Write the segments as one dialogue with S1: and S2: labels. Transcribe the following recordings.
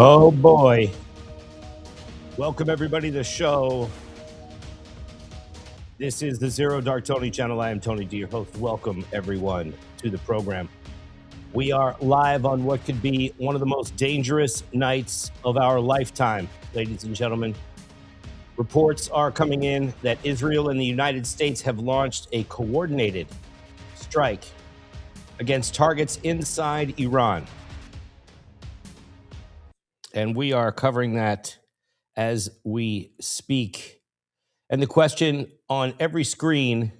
S1: Oh boy. Welcome everybody to the show. This is the Zero Dark Tony channel. I am Tony D, your host. Welcome everyone to the program. We are live on what could be one of the most dangerous nights of our lifetime, ladies and gentlemen. Reports are coming in that Israel and the United States have launched a coordinated strike against targets inside Iran. And we are covering that as we speak. And the question on every screen,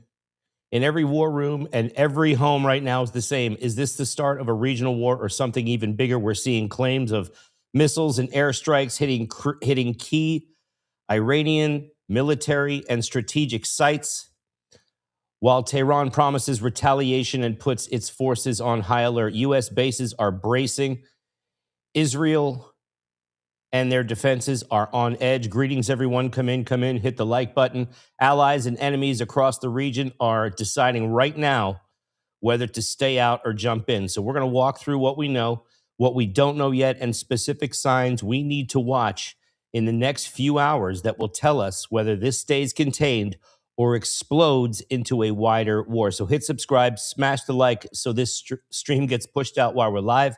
S1: in every war room and every home right now is the same. Is this the start of a regional war or something even bigger? We're seeing claims of missiles and airstrikes hitting key Iranian military and strategic sites, while Tehran promises retaliation and puts its forces on high alert. U.S. bases are bracing. Israel and their defenses are on edge. Greetings, everyone. Come in, hit the like button. Allies and enemies across the region are deciding right now whether to stay out or jump in. So we're going to walk through what we know, what we don't know yet, and specific signs we need to watch in the next few hours that will tell us whether this stays contained or explodes into a wider war. So hit subscribe, smash the like so this stream gets pushed out while we're live.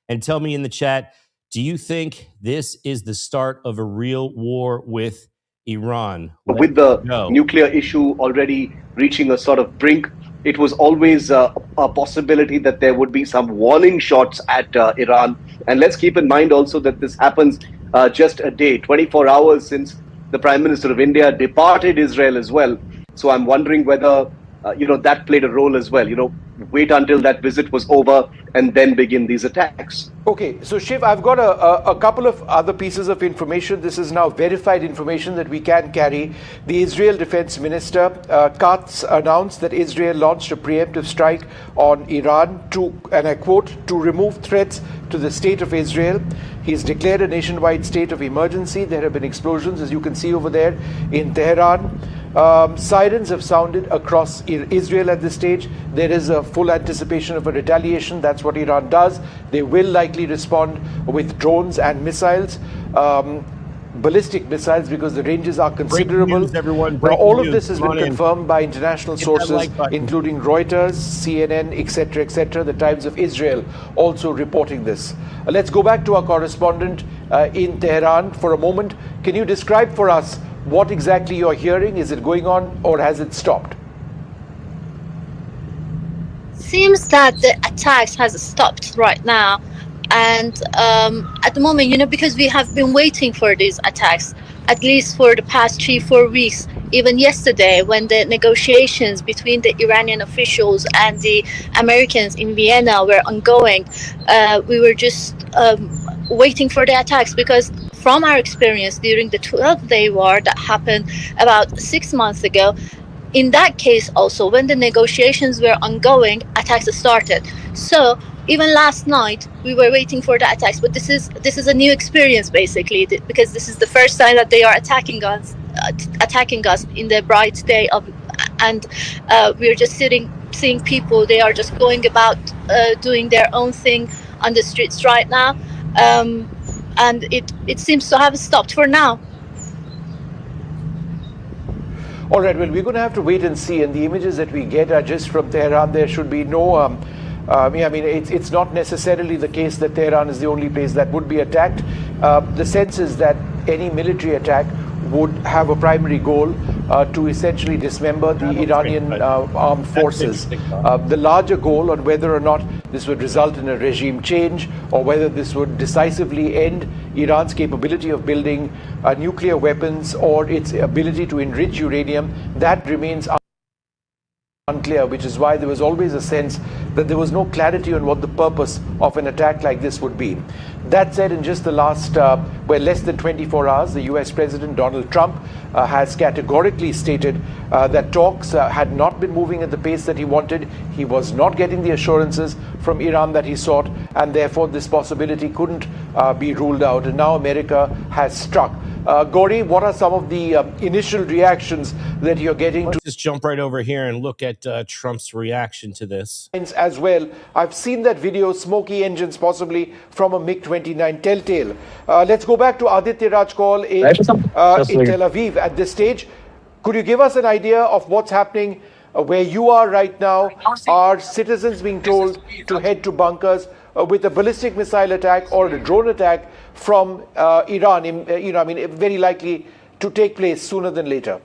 S1: And tell me in the chat, do you think this is the start of a real war with Iran?
S2: With the nuclear issue already reaching a sort of brink, it was always a possibility that there would be some warning shots at Iran. And let's keep in mind also that this happens just a day, 24 hours since the Prime Minister of India departed Israel as well. So I'm wondering whether, that played a role as well. Wait until that visit was over and then begin these attacks.
S3: Okay, so Shiv, I've got a couple of other pieces of information. This is now verified information that we can carry. The Israel Defense Minister, Katz, announced that Israel launched a preemptive strike on Iran to, and I quote, to remove threats to the state of Israel. He's declared a nationwide state of emergency. There have been explosions, as you can see over there, in Tehran. Sirens have sounded across Israel at this stage. There is a full anticipation of a retaliation. That's what Iran does. They will likely respond with drones and missiles, ballistic missiles, because the ranges are considerable.
S1: News, everyone.
S3: All of this has been confirmed by international sources, including Reuters, CNN, etc., the Times of Israel also reporting this. Let's go back to our correspondent in Tehran for a moment. Can you describe for us what exactly you're hearing? Is it going on or has it stopped?
S4: Seems that the attacks has stopped right now, and at the moment, because we have been waiting for these attacks at least for the past 3-4 weeks. Even yesterday, when the negotiations between the Iranian officials and the Americans in Vienna were ongoing, we were just waiting for the attacks, because from our experience during the 12-day war that happened about 6 months ago, in that case also, when the negotiations were ongoing, attacks started. So even last night we were waiting for the attacks, but this is a new experience basically, because this is the first time that they are attacking us in the bright day of, and we're just seeing people. They are just going about doing their own thing on the streets right now, and it seems to have stopped for now.
S3: All right, well, we're going to have to wait and see, and the images that we get are just from Tehran. There should be no it's not necessarily the case that Tehran is the only place that would be attacked. The sense is that any military attack would have a primary goal to essentially dismember the Iranian armed forces. The larger goal on whether or not this would result in a regime change, or whether this would decisively end Iran's capability of building nuclear weapons or its ability to enrich uranium, that remains unclear, which is why there was always a sense that there was no clarity on what the purpose of an attack like this would be. That said, in just the last, less than 24 hours, the US President Donald Trump has categorically stated that talks had not been moving at the pace that he wanted. He was not getting the assurances from Iran that he sought, and therefore this possibility couldn't be ruled out. And now America has struck. Gauri, what are some of the initial reactions that you're getting
S1: Let's just jump right over here and look at Trump's reaction to this.
S3: as well? I've seen that video, smoky engines possibly from a MiG-29 Telltale. Let's go back to Aditya Rajkol in Tel Aviv at this stage. Could you give us an idea of what's happening where you are right now? Are citizens being told to head to bunkers with a ballistic missile attack or a drone attack from Iran, very likely to take place sooner than later?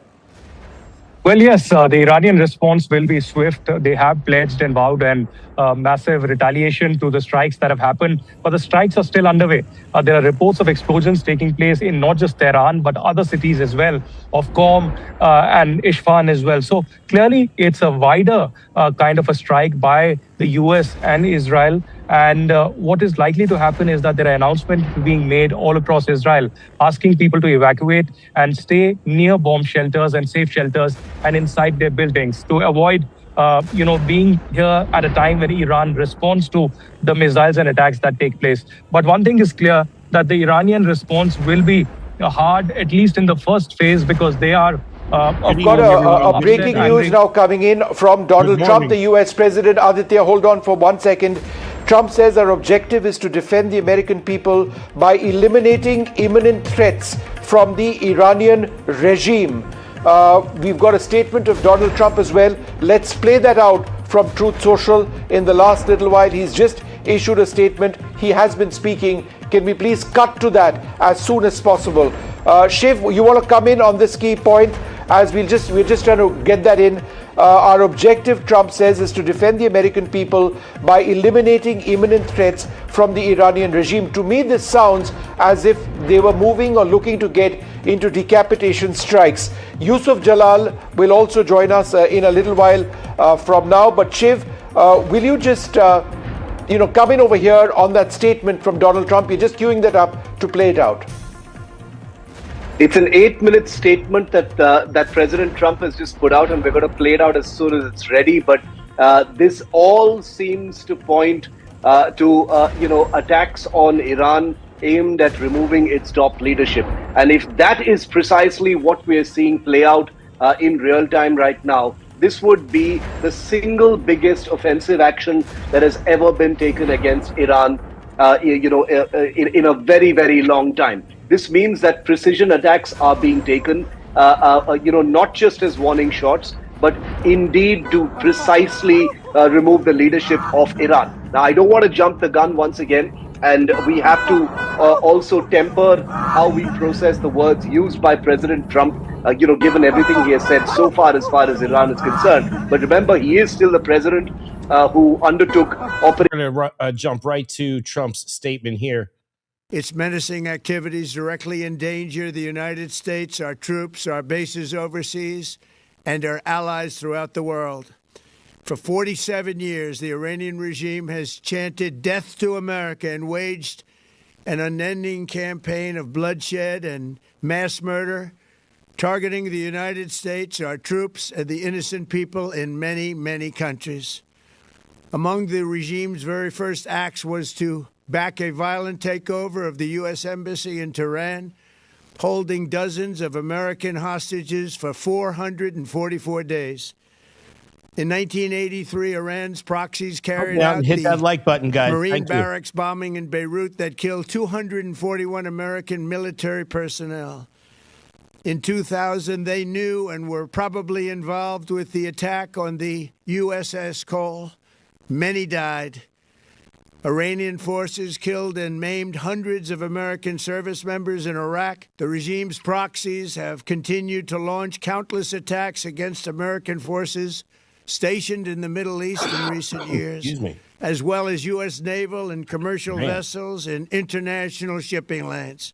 S5: Well, yes, the Iranian response will be swift. They have pledged and vowed an massive retaliation to the strikes that have happened, but the strikes are still underway. There are reports of explosions taking place in not just Tehran, but other cities as well, of Qom and Isfahan as well. So clearly, it's a wider kind of a strike by the US and Israel. And what is likely to happen is that there are announcements being made all across Israel, asking people to evacuate and stay near bomb shelters and safe shelters and inside their buildings to avoid being here at a time when Iran responds to the missiles and attacks that take place. But one thing is clear, that the Iranian response will be hard, at least in the first phase, because they are
S3: I've got a breaking news now coming in from Donald Trump, the US President. Aditya, hold on for 1 second. Trump says our objective is to defend the American people by eliminating imminent threats from the Iranian regime. We've got a statement of Donald Trump as well. Let's play that out from Truth Social. In the last little while, he's just issued a statement. He has been speaking. Can we please cut to that as soon as possible? Shiv, you want to come in on this key point? As we're just trying to get that in. Our objective, Trump says, is to defend the American people by eliminating imminent threats from the Iranian regime. To me, this sounds as if they were moving or looking to get into decapitation strikes. Yusuf Jalal will also join us in a little while from now. But Shiv, will you just come in over here on that statement from Donald Trump? You're just queuing that up to play it out.
S2: It's an 8-minute statement that President Trump has just put out, and we're going to play it out as soon as it's ready. But this all seems to point to attacks on Iran aimed at removing its top leadership. And if that is precisely what we are seeing play out in real time right now, this would be the single biggest offensive action that has ever been taken against Iran, in a very, very long time. This means that precision attacks are being taken, not just as warning shots, but indeed to precisely remove the leadership of Iran. Now, I don't want to jump the gun once again, and we have to also temper how we process the words used by President Trump, given everything he has said so far as Iran is concerned. But remember, he is still the president who undertook operation.
S1: We're going to jump right to Trump's statement here.
S6: Its menacing activities directly endanger the United States, our troops, our bases overseas, and our allies throughout the world. For 47 years, the Iranian regime has chanted death to America and waged an unending campaign of bloodshed and mass murder, targeting the United States, our troops, and the innocent people in many, many countries. Among the regime's very first acts was to back a violent takeover of the U.S. Embassy in Tehran, holding dozens of American hostages for 444 days. In 1983, Iran's proxies carried out
S1: hit that like button, guys.
S6: Marine barracks bombing in Beirut that killed 241 American military personnel. In 2000, they knew and were probably involved with the attack on the USS Cole. Many died. Iranian forces killed and maimed hundreds of American service members in Iraq. The regime's proxies have continued to launch countless attacks against American forces stationed in the Middle East in recent years, as well as U.S. naval and commercial vessels and international shipping lanes.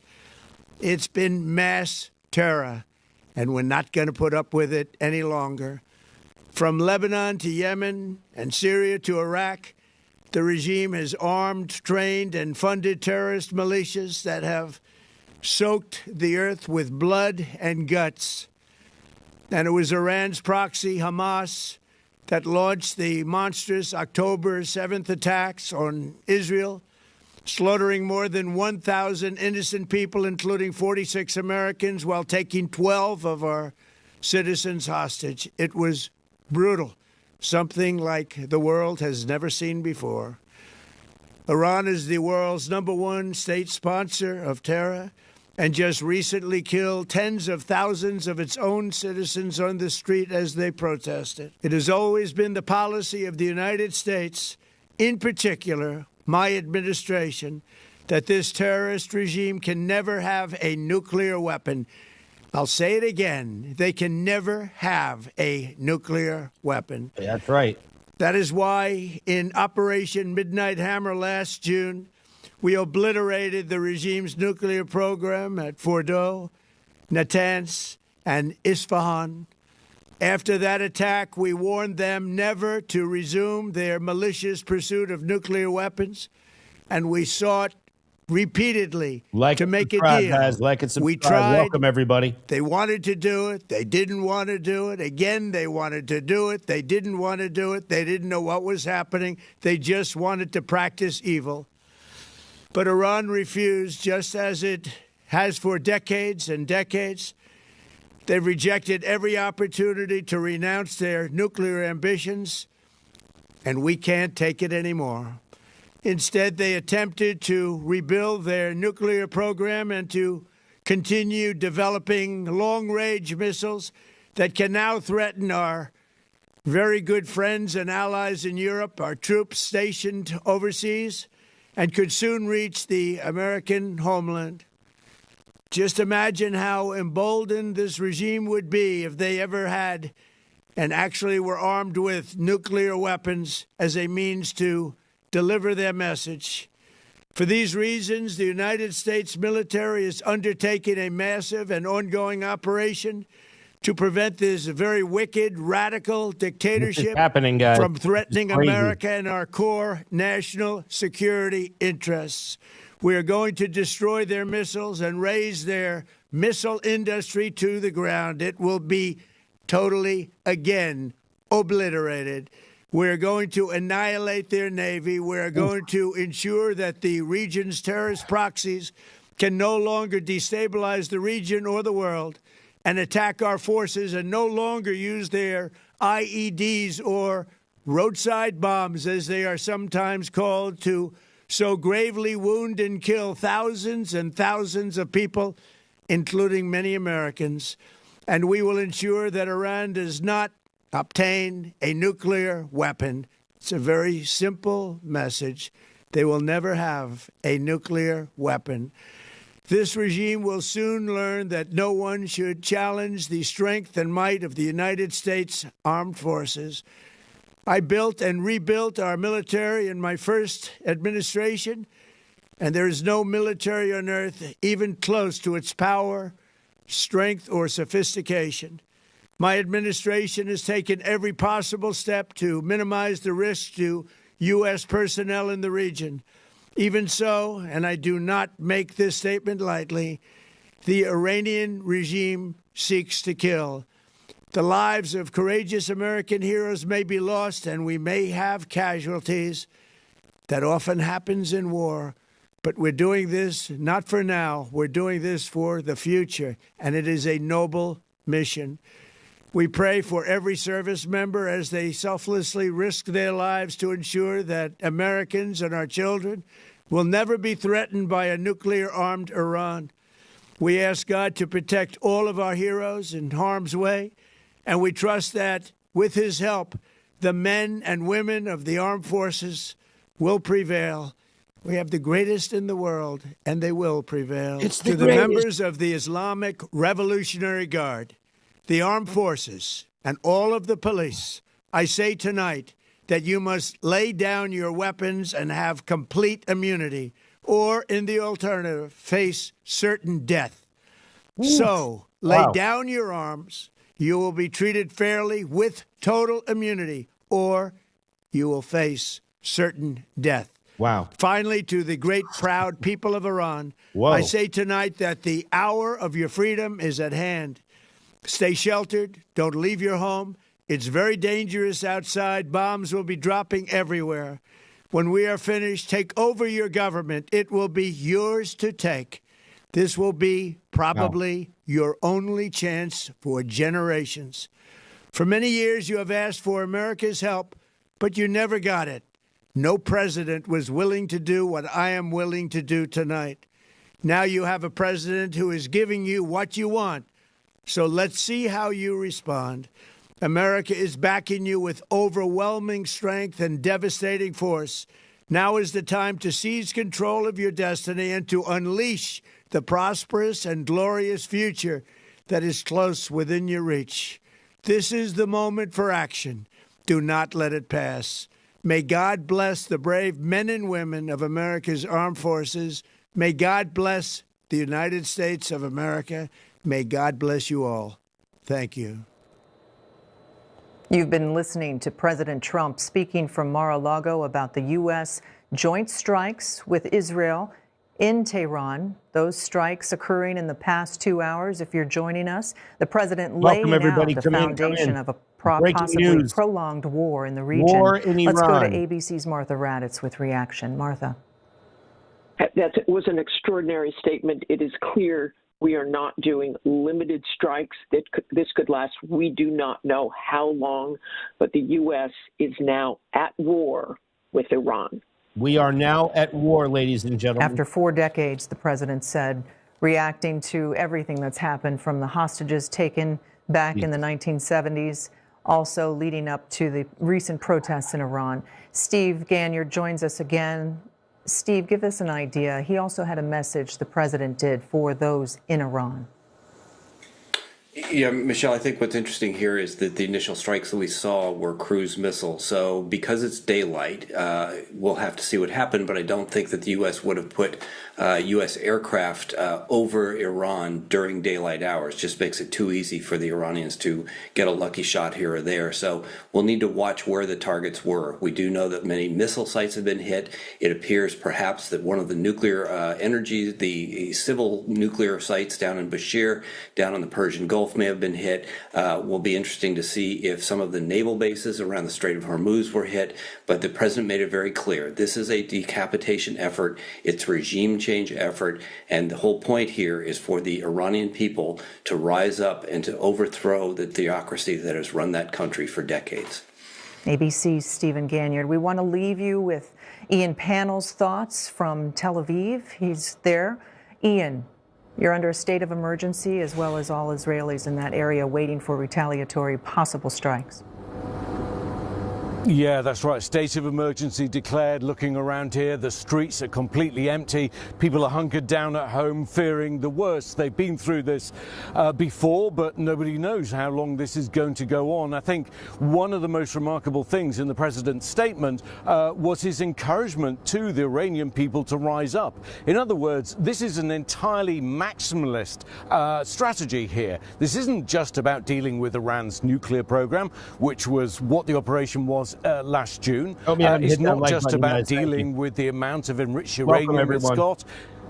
S6: It's been mass terror, and we're not going to put up with it any longer. From Lebanon to Yemen and Syria to Iraq, the regime has armed, trained, and funded terrorist militias that have soaked the earth with blood and guts. And it was Iran's proxy, Hamas, that launched the monstrous October 7th attacks on Israel, slaughtering more than 1,000 innocent people, including 46 Americans, while taking 12 of our citizens hostage. It was brutal, something like the world has never seen before. Iran is the world's #1 state sponsor of terror and just recently killed tens of thousands of its own citizens on the street as they protested. It has always been the policy of the United States, in particular, my administration, that this terrorist regime can never have a nuclear weapon. I'll say it again. They can never have a nuclear weapon.
S1: That's right.
S6: That is why in Operation Midnight Hammer last June, we obliterated the regime's nuclear program at Fordow, Natanz, and Isfahan. After that attack, we warned them never to resume their malicious pursuit of nuclear weapons, and we sought repeatedly to make a deal.
S1: Like and subscribe.
S6: We tried.
S1: Welcome, everybody.
S6: They wanted to do it. They didn't want to do it. Again, they wanted to do it. They didn't want to do it. They didn't know what was happening. They just wanted to practice evil. But Iran refused, just as it has for decades and decades. They've rejected every opportunity to renounce their nuclear ambitions, and we can't take it anymore. Instead, they attempted to rebuild their nuclear program and to continue developing long-range missiles that can now threaten our very good friends and allies in Europe, our troops stationed overseas, and could soon reach the American homeland. Just imagine how emboldened this regime would be if they ever had and actually were armed with nuclear weapons as a means to deliver their message. For these reasons, the United States military is undertaking a massive and ongoing operation to prevent this very wicked, radical dictatorship from threatening America and our core national security interests. We are going to destroy their missiles and raise their missile industry to the ground. It will be totally, again, obliterated. We're going to annihilate their Navy. We're going to ensure that the region's terrorist proxies can no longer destabilize the region or the world and attack our forces and no longer use their IEDs or roadside bombs, as they are sometimes called, to so gravely wound and kill thousands and thousands of people, including many Americans. And we will ensure that Iran does not obtain a nuclear weapon. It's a very simple message. They will never have a nuclear weapon. This regime will soon learn that no one should challenge the strength and might of the United States Armed Forces. I built and rebuilt our military in my first administration, and there is no military on earth even close to its power, strength, or sophistication. My administration has taken every possible step to minimize the risk to U.S. personnel in the region. Even so, and I do not make this statement lightly, the Iranian regime seeks to kill. The lives of courageous American heroes may be lost, and we may have casualties. That often happens in war. But we're doing this not for now. We're doing this for the future, and it is a noble mission. We pray for every service member as they selflessly risk their lives to ensure that Americans and our children will never be threatened by a nuclear-armed Iran. We ask God to protect all of our heroes in harm's way, and we trust that, with his help, the men and women of the armed forces will prevail. We have the greatest in the world, and they will prevail.
S1: It's
S6: to the members of the Islamic Revolutionary Guard, the armed forces, and all of the police, I say tonight that you must lay down your weapons and have complete immunity, or, in the alternative, face certain death. So, lay down your arms. You will be treated fairly with total immunity, or you will face certain death.
S1: Wow.
S6: Finally, to the great, proud people of Iran, I say tonight that the hour of your freedom is at hand. Stay sheltered. Don't leave your home. It's very dangerous outside. Bombs will be dropping everywhere. When we are finished, take over your government. It will be yours to take. This will be probably your only chance for generations. For many years, you have asked for America's help, but you never got it. No president was willing to do what I am willing to do tonight. Now you have a president who is giving you what you want. So let's see how you respond. America is backing you with overwhelming strength and devastating force. Now is the time to seize control of your destiny and to unleash the prosperous and glorious future that is close within your reach. This is the moment for action. Do not let it pass. May God bless the brave men and women of America's armed forces. May God bless the United States of America. May God bless you all. Thank you.
S7: You've been listening to President Trump speaking from Mar-a-Lago about the U.S. joint strikes with Israel in Tehran. Those strikes occurring in the past 2 hours. If you're joining us, the president laying out the foundation of a possibly prolonged war in the region.
S1: War in
S7: Let's go to
S1: Iran.
S7: ABC's Martha Raddatz with reaction. Martha.
S8: That was an extraordinary statement. It is clear we are not doing limited strikes. This could last. We do not know how long, but the U.S. is now at war with Iran.
S1: We are now at war, ladies and gentlemen.
S7: After 4 decades, the president said, reacting to everything that's happened from the hostages taken back in the 1970s, also leading up to the recent protests in Iran. Steve Ganyard joins us again. Steve, give us an idea. He also had a message, the president did, for those in Iran.
S9: Yeah, Michelle, I think what's interesting here is that the initial strikes that we saw were cruise missiles. So because it's daylight, we'll have to see what happened, but I don't think that the U.S. would have put U.S. aircraft over Iran during daylight hours. Just makes it too easy for the Iranians to get a lucky shot here or there. So we'll need to watch where the targets were. We do know that many missile sites have been hit. It appears perhaps that one of the nuclear energy, the civil nuclear sites down in Bashir, down in the Persian Gulf, may have been hit. Will be interesting to see if some of the naval bases around the Strait of Hormuz were hit, but the president made it very clear. This is a decapitation effort. It's a regime change effort, and the whole point here is for the Iranian people to rise up and to overthrow the theocracy that has run that country for decades.
S7: ABC's Stephen Ganyard. We want to leave you with Ian Pannell's thoughts from Tel Aviv. He's there. Ian, you're under a state of emergency, as well as all Israelis in that area waiting for retaliatory possible strikes.
S10: Yeah, that's right. State of emergency declared. Looking around here, the streets are completely empty. People are hunkered down at home, fearing the worst. They've been through this before, but nobody knows how long this is going to go on. I think one of the most remarkable things in the president's statement was his encouragement to the Iranian people to rise up. In other words, this is an entirely maximalist strategy here. This isn't just about dealing with Iran's nuclear program, which was what the operation was last June. It's not just about dealing with the amount of enriched uranium it's got.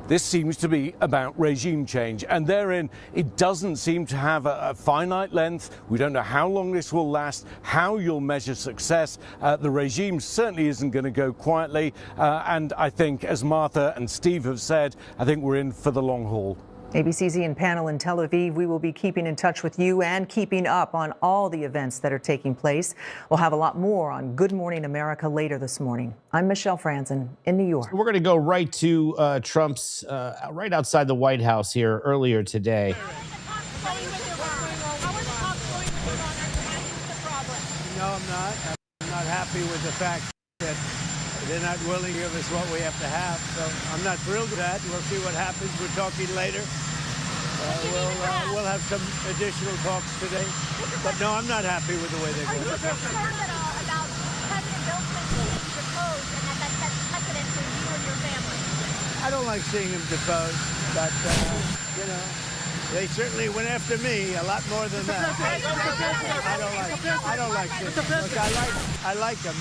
S10: This seems to be about regime change, and therein it doesn't seem to have a finite length. We don't know how long this will last, how you'll measure success. The regime certainly isn't going to go quietly, and I think, as Martha and Steve have said, I think we're in for the long haul.
S7: ABC's Ian Pannell in Tel Aviv. We will be keeping in touch with you and keeping up on all the events that are taking place. We'll have a lot more on Good Morning America later this morning. I'm Michelle Franzen in New York.
S1: So we're going to go right to Trump's, right outside the White House here earlier today.
S6: No, I'm not. I'm not happy with the fact that they're not willing to give us what we have to have. So I'm not thrilled with that. We'll see what happens. We're talking later. We'll have some additional talks today. But no, I'm not happy with the way they're going.
S11: Are you concerned at all about President Bill Clinton being deposed and that sets precedent for you and your family?
S6: I don't like seeing him deposed, but, you know, they certainly went after me a lot more than that. I don't like seeing him. Look, I like him.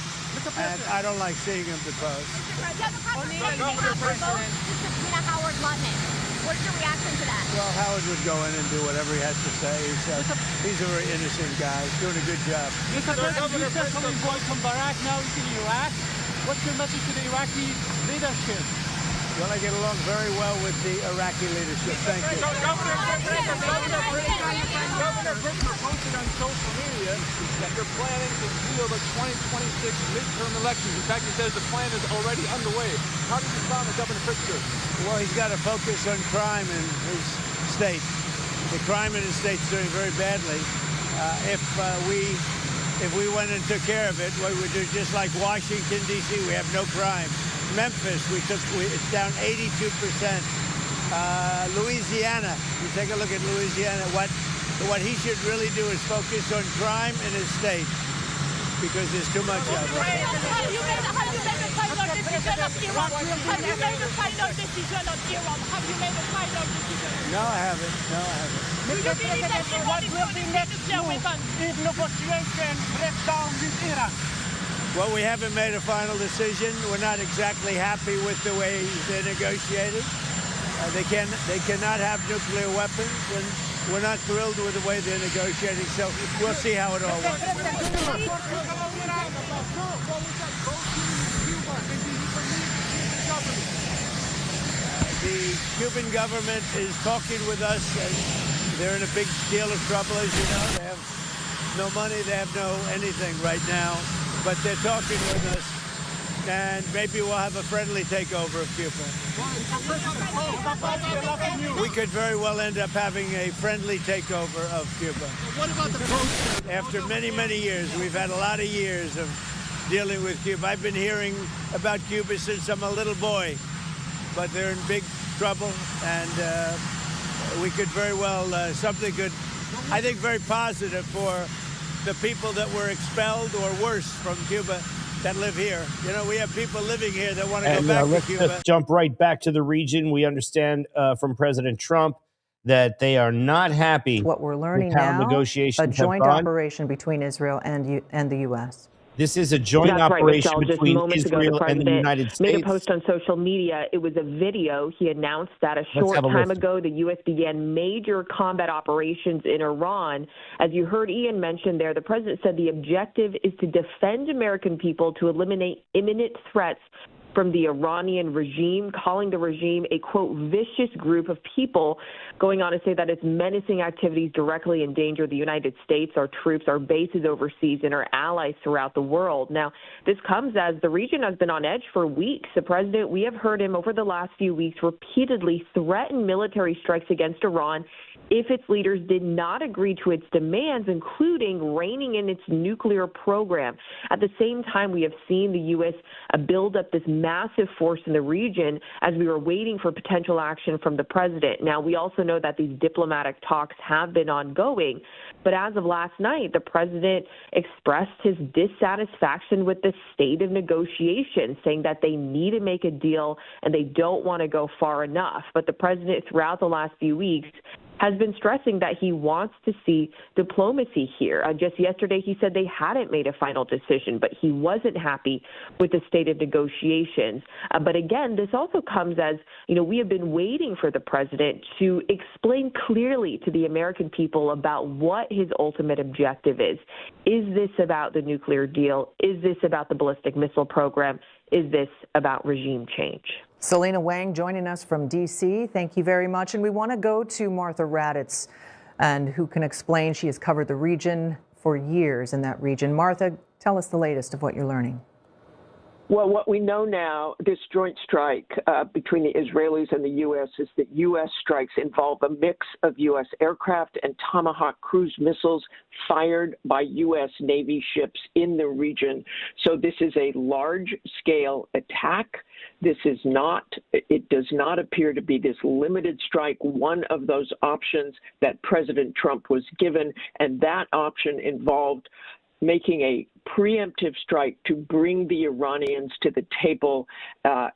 S6: And I don't like seeing him deposed.
S11: Howard Lutnick. What's your reaction to that?
S6: Well, Howard would go in and do whatever he has to say. He's a very innocent guy. He's doing a good job.
S12: Mr. President, you said something going from Iraq now into Iraq. What's your message to the Iraqi leadership?
S6: Well, I get along very well with the Iraqi leadership. Thank you.
S12: Governor Brittner posted on social media that they're planning to steal the 2026 midterm elections. In fact, he says the plan is already underway. How do you respond to Governor Pritzker?
S6: Well, he's got to focus on crime in his state. The crime in his state's doing very badly. If we went and took care of it, we would do just like Washington, D.C. We have no crime. Memphis, it's down 82%. Louisiana, you take a look at Louisiana. What he should really do is focus on crime in his state because there's too much of it.
S11: Have you made a final decision of Iran? Have you made a final decision on Iran? Have you made a final decision?
S6: No, I haven't.
S11: Do you believe that Iran is going to use nuclear weapons?
S12: If negotiation breaks down with Iran.
S6: Well, we haven't made a final decision. We're not exactly happy with the way they're negotiated. They cannot have nuclear weapons, and we're not thrilled with the way they're negotiating. So we'll see how it all works. The Cuban government is talking with us, and they're in a big deal of trouble, as you know. They have no money, they have no anything right now. But they're talking with us, and maybe we'll have a friendly takeover of Cuba. We could very well end up having a friendly takeover of Cuba.
S12: What about the protest?
S6: After many, many years, we've had a lot of years of dealing with Cuba. I've been hearing about Cuba since I'm a little boy, but they're in big trouble, and we could very well, something good, I think very positive for the people that were expelled or worse from Cuba that live here. You know, we have people living here that want to go back to
S1: let's
S6: Cuba.
S1: just jump right back to the region. We understand from President Trump that they are not happy.
S7: What we're learning
S1: with how
S7: now,
S1: negotiations
S7: a joint
S1: have gone.
S7: operation between Israel and the U.S.
S1: This is a joint
S13: That's
S1: operation
S13: right, Michelle. Just
S1: between
S13: moments ago,
S1: Israel
S13: the
S1: and the
S13: president
S1: United States.
S13: made a post on social media. It was a video. He announced that a short time ago, the U.S. began major combat operations in Iran. As you heard Ian mention there, the president said the objective is to defend American people, to eliminate imminent threats from the Iranian regime, calling the regime a, quote, vicious group of people, going on to say that its menacing activities directly endanger the United States, our troops, our bases overseas, and our allies throughout the world. Now, this comes as the region has been on edge for weeks. The president, we have heard him over the last few weeks repeatedly threaten military strikes against Iran if its leaders did not agree to its demands, including reining in its nuclear program. At the same time, we have seen the U.S. Build up this massive force in the region as we were waiting for potential action from the president. Now, we also know that these diplomatic talks have been ongoing, but as of last night, the president expressed his dissatisfaction with the state of negotiations, saying that they need to make a deal and they don't want to go far enough. But the president, throughout the last few weeks, has been stressing that he wants to see diplomacy here. Just yesterday, he said they hadn't made a final decision, but he wasn't happy with the state of negotiations. But again, this also comes as, we have been waiting for the president to explain clearly to the American people about what his ultimate objective is. Is this about the nuclear deal? Is this about the ballistic missile program? Is this about regime change?
S7: Selena Wang joining us from D.C. Thank you very much. And we want to go to Martha Raddatz, and who can explain. She has covered the region for years in that region. Martha, tell us the latest of what you're learning.
S8: Well, what we know now, this joint strike between the Israelis and the U.S. is that U.S. strikes involve a mix of U.S. aircraft and Tomahawk cruise missiles fired by U.S. Navy ships in the region. So this is a large-scale attack. This is not, it does not appear to be this limited strike, one of those options that President Trump was given, and that option involved making a preemptive strike to bring the Iranians to the table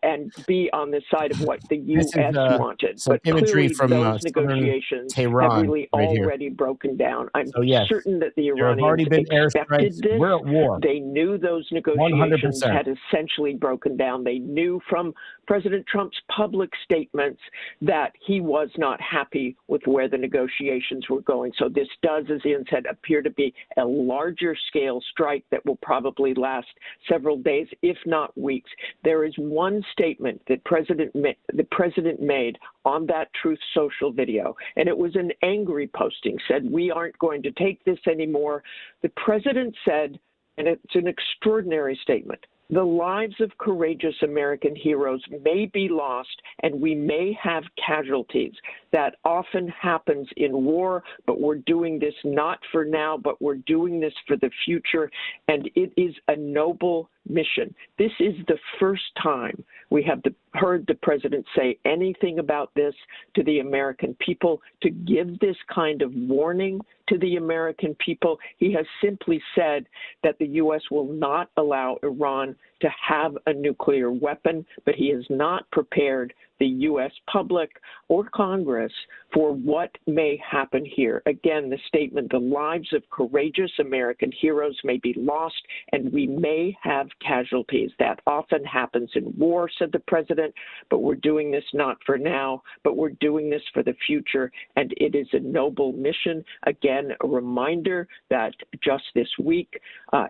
S8: and be on the side of what the U.S. wanted. But clearly
S1: from,
S8: those negotiations
S1: Tehran,
S8: have really
S1: right
S8: already broken down. I'm certain that the
S1: there have already
S8: Iranians
S1: been
S8: expected
S1: airstrikes.
S8: this.
S1: We're at war.
S8: They knew those negotiations
S1: 100%.
S8: had essentially broken down. They knew from President Trump's public statements that he was not happy with where the negotiations were going. So this does, as Ian said, appear to be a larger scale strike that that will probably last several days, if not weeks. There is one statement that the president made on that Truth Social video, and it was an angry posting, said, "We aren't going to take this anymore." The president said, and it's an extraordinary statement, "The lives of courageous American heroes may be lost and we may have casualties. That often happens in war, but we're doing this not for now, but we're doing this for the future, and it is a noble mission." This is the first time we have heard the president say anything about this to the American people, to give this kind of warning to the American people. He has simply said that the U.S. will not allow Iran to have a nuclear weapon, but he has not prepared the U.S. public or Congress for what may happen here. Again, the statement, "The lives of courageous American heroes may be lost and we may have casualties. That often happens in war," said the president, "but we're doing this not for now, but we're doing this for the future, and it is a noble mission." Again, a reminder that just this week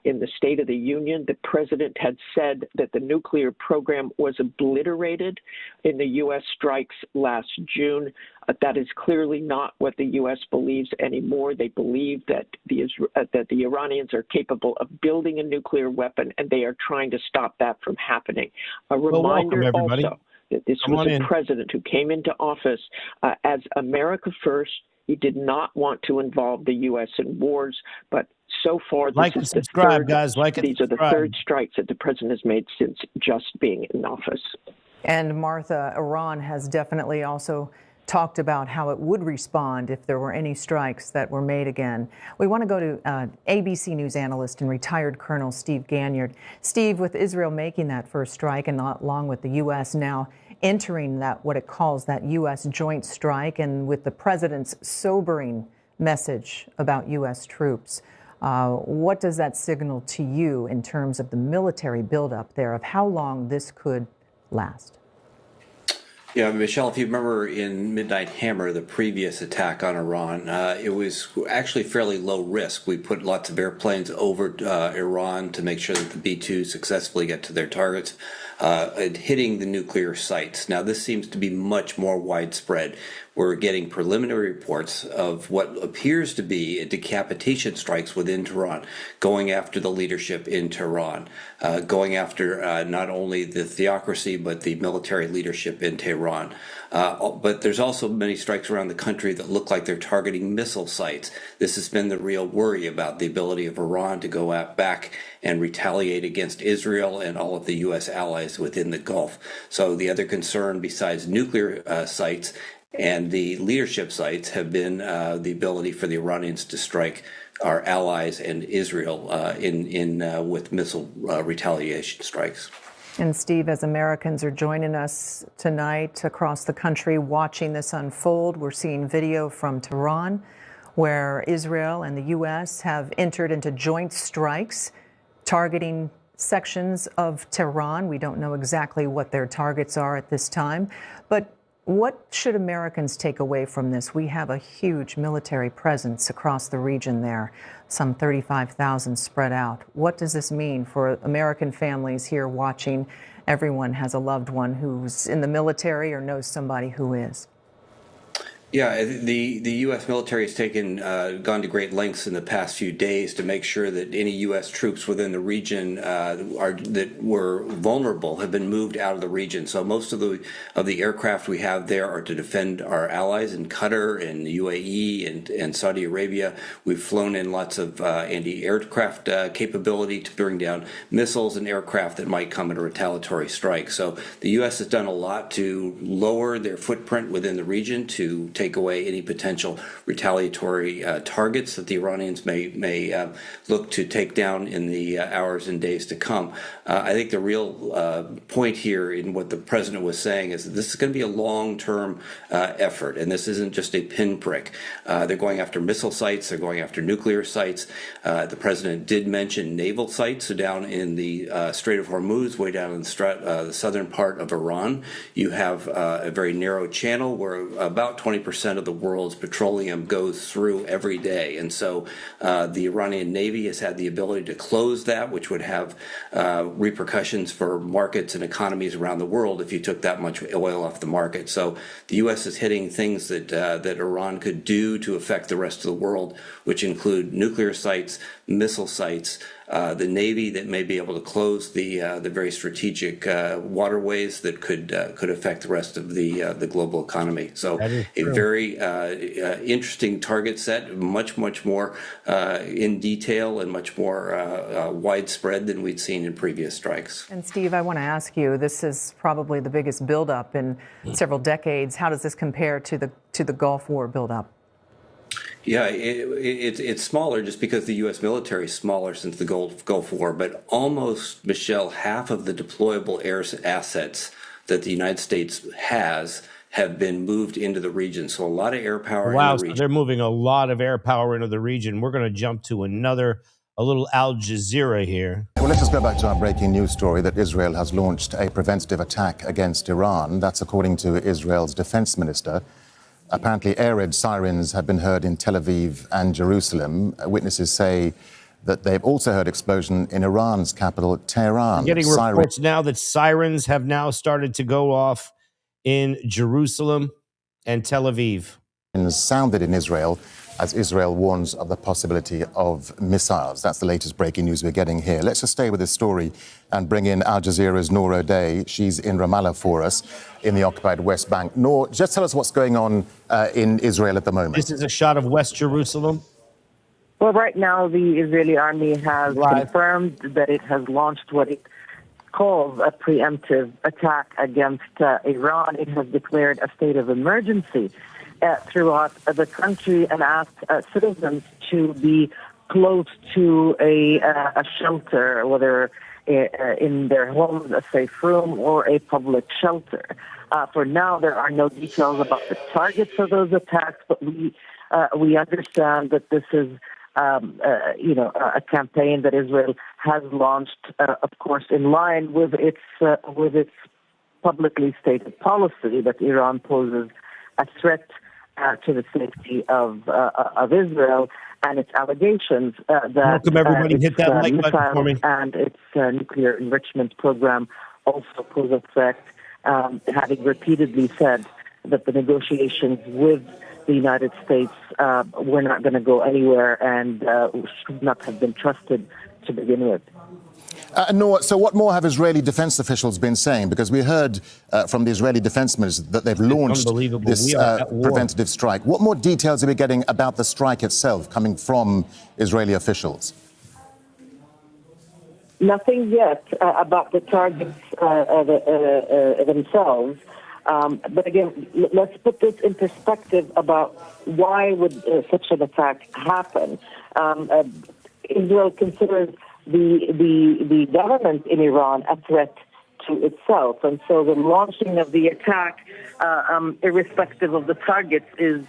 S8: in the State of the Union, the president had said that the nuclear program was obliterated in the U.S. strikes last June. That is clearly not what the U.S. believes anymore. They believe that the Iranians are capable of building a nuclear weapon, and they are trying to stop that from happening. A reminder also that this was a president who came into office as America first. He did not want to involve the U.S. in wars, but so far,
S1: like and subscribe, guys.
S8: These are the third strikes that the president has made since just being in office.
S7: And Martha, Iran has definitely also talked about how it would respond if there were any strikes that were made again. We want to go to ABC News analyst and retired Colonel Steve Ganyard. Steve, with Israel making that first strike and along with the U.S. now entering that, what it calls that U.S. joint strike, and with the president's sobering message about U.S. troops, what does that signal to you in terms of the military buildup there, of how long this could last?
S9: Yeah, Michelle, if you remember in Midnight Hammer, the previous attack on Iran, it was actually fairly low risk. We put lots of airplanes over Iran to make sure that the B-2 successfully get to their targets, hitting the nuclear sites. Now, this seems to be much more widespread. We're getting preliminary reports of what appears to be decapitation strikes within Tehran, going after the leadership in Tehran, going after not only the theocracy, but the military leadership in Tehran. But there's also many strikes around the country that look like they're targeting missile sites. This has been the real worry about the ability of Iran to go back and retaliate against Israel and all of the U.S. allies within the Gulf. So the other concern besides nuclear sites and the leadership sites have been the ability for the Iranians to strike our allies and Israel with missile retaliation strikes.
S7: And Steve, as Americans are joining us tonight across the country watching this unfold, we're seeing video from Tehran where Israel and the U.S. have entered into joint strikes targeting sections of Tehran. We don't know exactly what their targets are at this time, but what should Americans take away from this? We have a huge military presence across the region there, some 35,000 spread out. What does this mean for American families here watching? Everyone has a loved one who's in the military or knows somebody who is.
S9: Yeah, the U.S. military has gone to great lengths in the past few days to make sure that any U.S. troops within the region that were vulnerable have been moved out of the region. So most of the aircraft we have there are to defend our allies in Qatar and the UAE and Saudi Arabia. We've flown in lots of anti-aircraft capability to bring down missiles and aircraft that might come in a retaliatory strike. So the U.S. has done a lot to lower their footprint within the region to take away any potential retaliatory targets that the Iranians may look to take down in the hours and days to come. I think the real point here in what the president was saying is that this is going to be a long-term effort, and this isn't just a pinprick. They're going after missile sites. They're going after nuclear sites. The president did mention naval sites. So down in the Strait of Hormuz, way down in the southern part of Iran, you have a very narrow channel where about 20% 90% of the world's petroleum goes through every day. And so the Iranian Navy has had the ability to close that, which would have repercussions for markets and economies around the world if you took that much oil off the market. So the U.S. is hitting things that Iran could do to affect the rest of the world, which include nuclear sites, missile sites, the Navy that may be able to close the very strategic waterways that could affect the rest of the global economy. So a very interesting target set, much more in detail and much more widespread than we'd seen in previous strikes.
S7: And Steve, I want to ask you, this is probably the biggest buildup in several decades. How does this compare to the Gulf War buildup?
S9: Yeah, it's smaller just because the U.S. military is smaller since the Gulf War, but almost, Michelle, half of the deployable air assets that the United States has have been moved into the region. So a lot of air power in the region.
S1: So they're moving a lot of air power into the region. We're going to jump to a little Al Jazeera here.
S14: Well, let's just go back to our breaking news story that Israel has launched a preventative attack against Iran. That's according to Israel's defense minister. Apparently, air raid sirens have been heard in Tel Aviv and Jerusalem. Witnesses say that they've also heard explosion in Iran's capital, Tehran.
S1: We're getting reports now that sirens have now started to go off in Jerusalem and Tel Aviv.
S14: Sounded in Israel as Israel warns of the possibility of missiles. That's the latest breaking news we're getting here. Let's just stay with this story and bring in Al Jazeera's Noor O'Day. She's in Ramallah for us in the occupied West Bank. Noor, just tell us what's going on in Israel at the moment.
S1: This is a shot of West Jerusalem.
S15: Well, right now the Israeli army has confirmed that it has launched what it calls a preemptive attack against Iran. It has declared a state of emergency throughout the country and asked citizens to be close to a shelter, whether in their homes, a safe room, or a public shelter. For now, there are no details about the targets of those attacks, but we understand that this is a campaign that Israel has launched, of course, in line with its publicly stated policy that Iran poses a threat to the safety of Israel, and its allegations that
S1: welcome everybody. Hit that like button for me.
S15: And its nuclear enrichment program also pose a threat, having repeatedly said that the negotiations with the United States were not going to go anywhere and should not have been trusted to begin with.
S14: Noor, so what more have Israeli defense officials been saying? Because we heard from the Israeli defense minister that they've launched this preventative strike. What more details are we getting about the strike itself coming from Israeli officials?
S15: Nothing yet about the targets themselves. But again, let's put this in perspective about why would such an attack happen. Israel considers the government in Iran a threat to itself, and so the launching of the attack, irrespective of the targets, is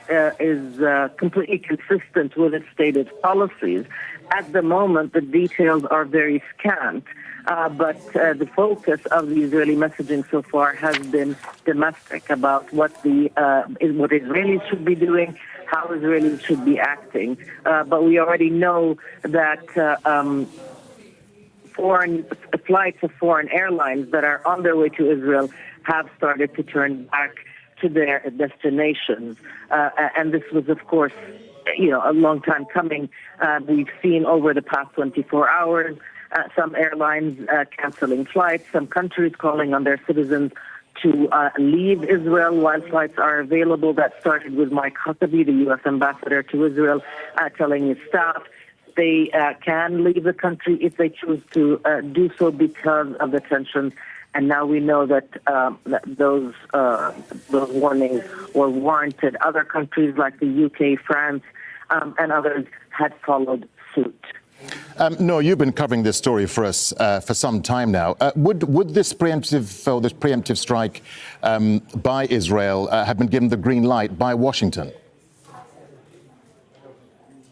S15: completely consistent with its stated policies. At the moment, the details are very scant, but the focus of the Israeli messaging so far has been domestic about what Israelis should be doing, how Israelis should be acting. But we already know that foreign flights of foreign airlines that are on their way to Israel have started to turn back to their destinations. And this was, of course, a long time coming. We've seen over the past 24 hours some airlines canceling flights, some countries calling on their citizens to leave Israel while flights are available. That started with Mike Huckabee, the U.S. ambassador to Israel, telling his staff they can leave the country if they choose to do so because of the tensions. And now we know that those warnings were warranted. Other countries like the UK, France, and others had followed suit.
S14: No, you've been covering this story for us for some time now. Would this preemptive strike by Israel have been given the green light by Washington?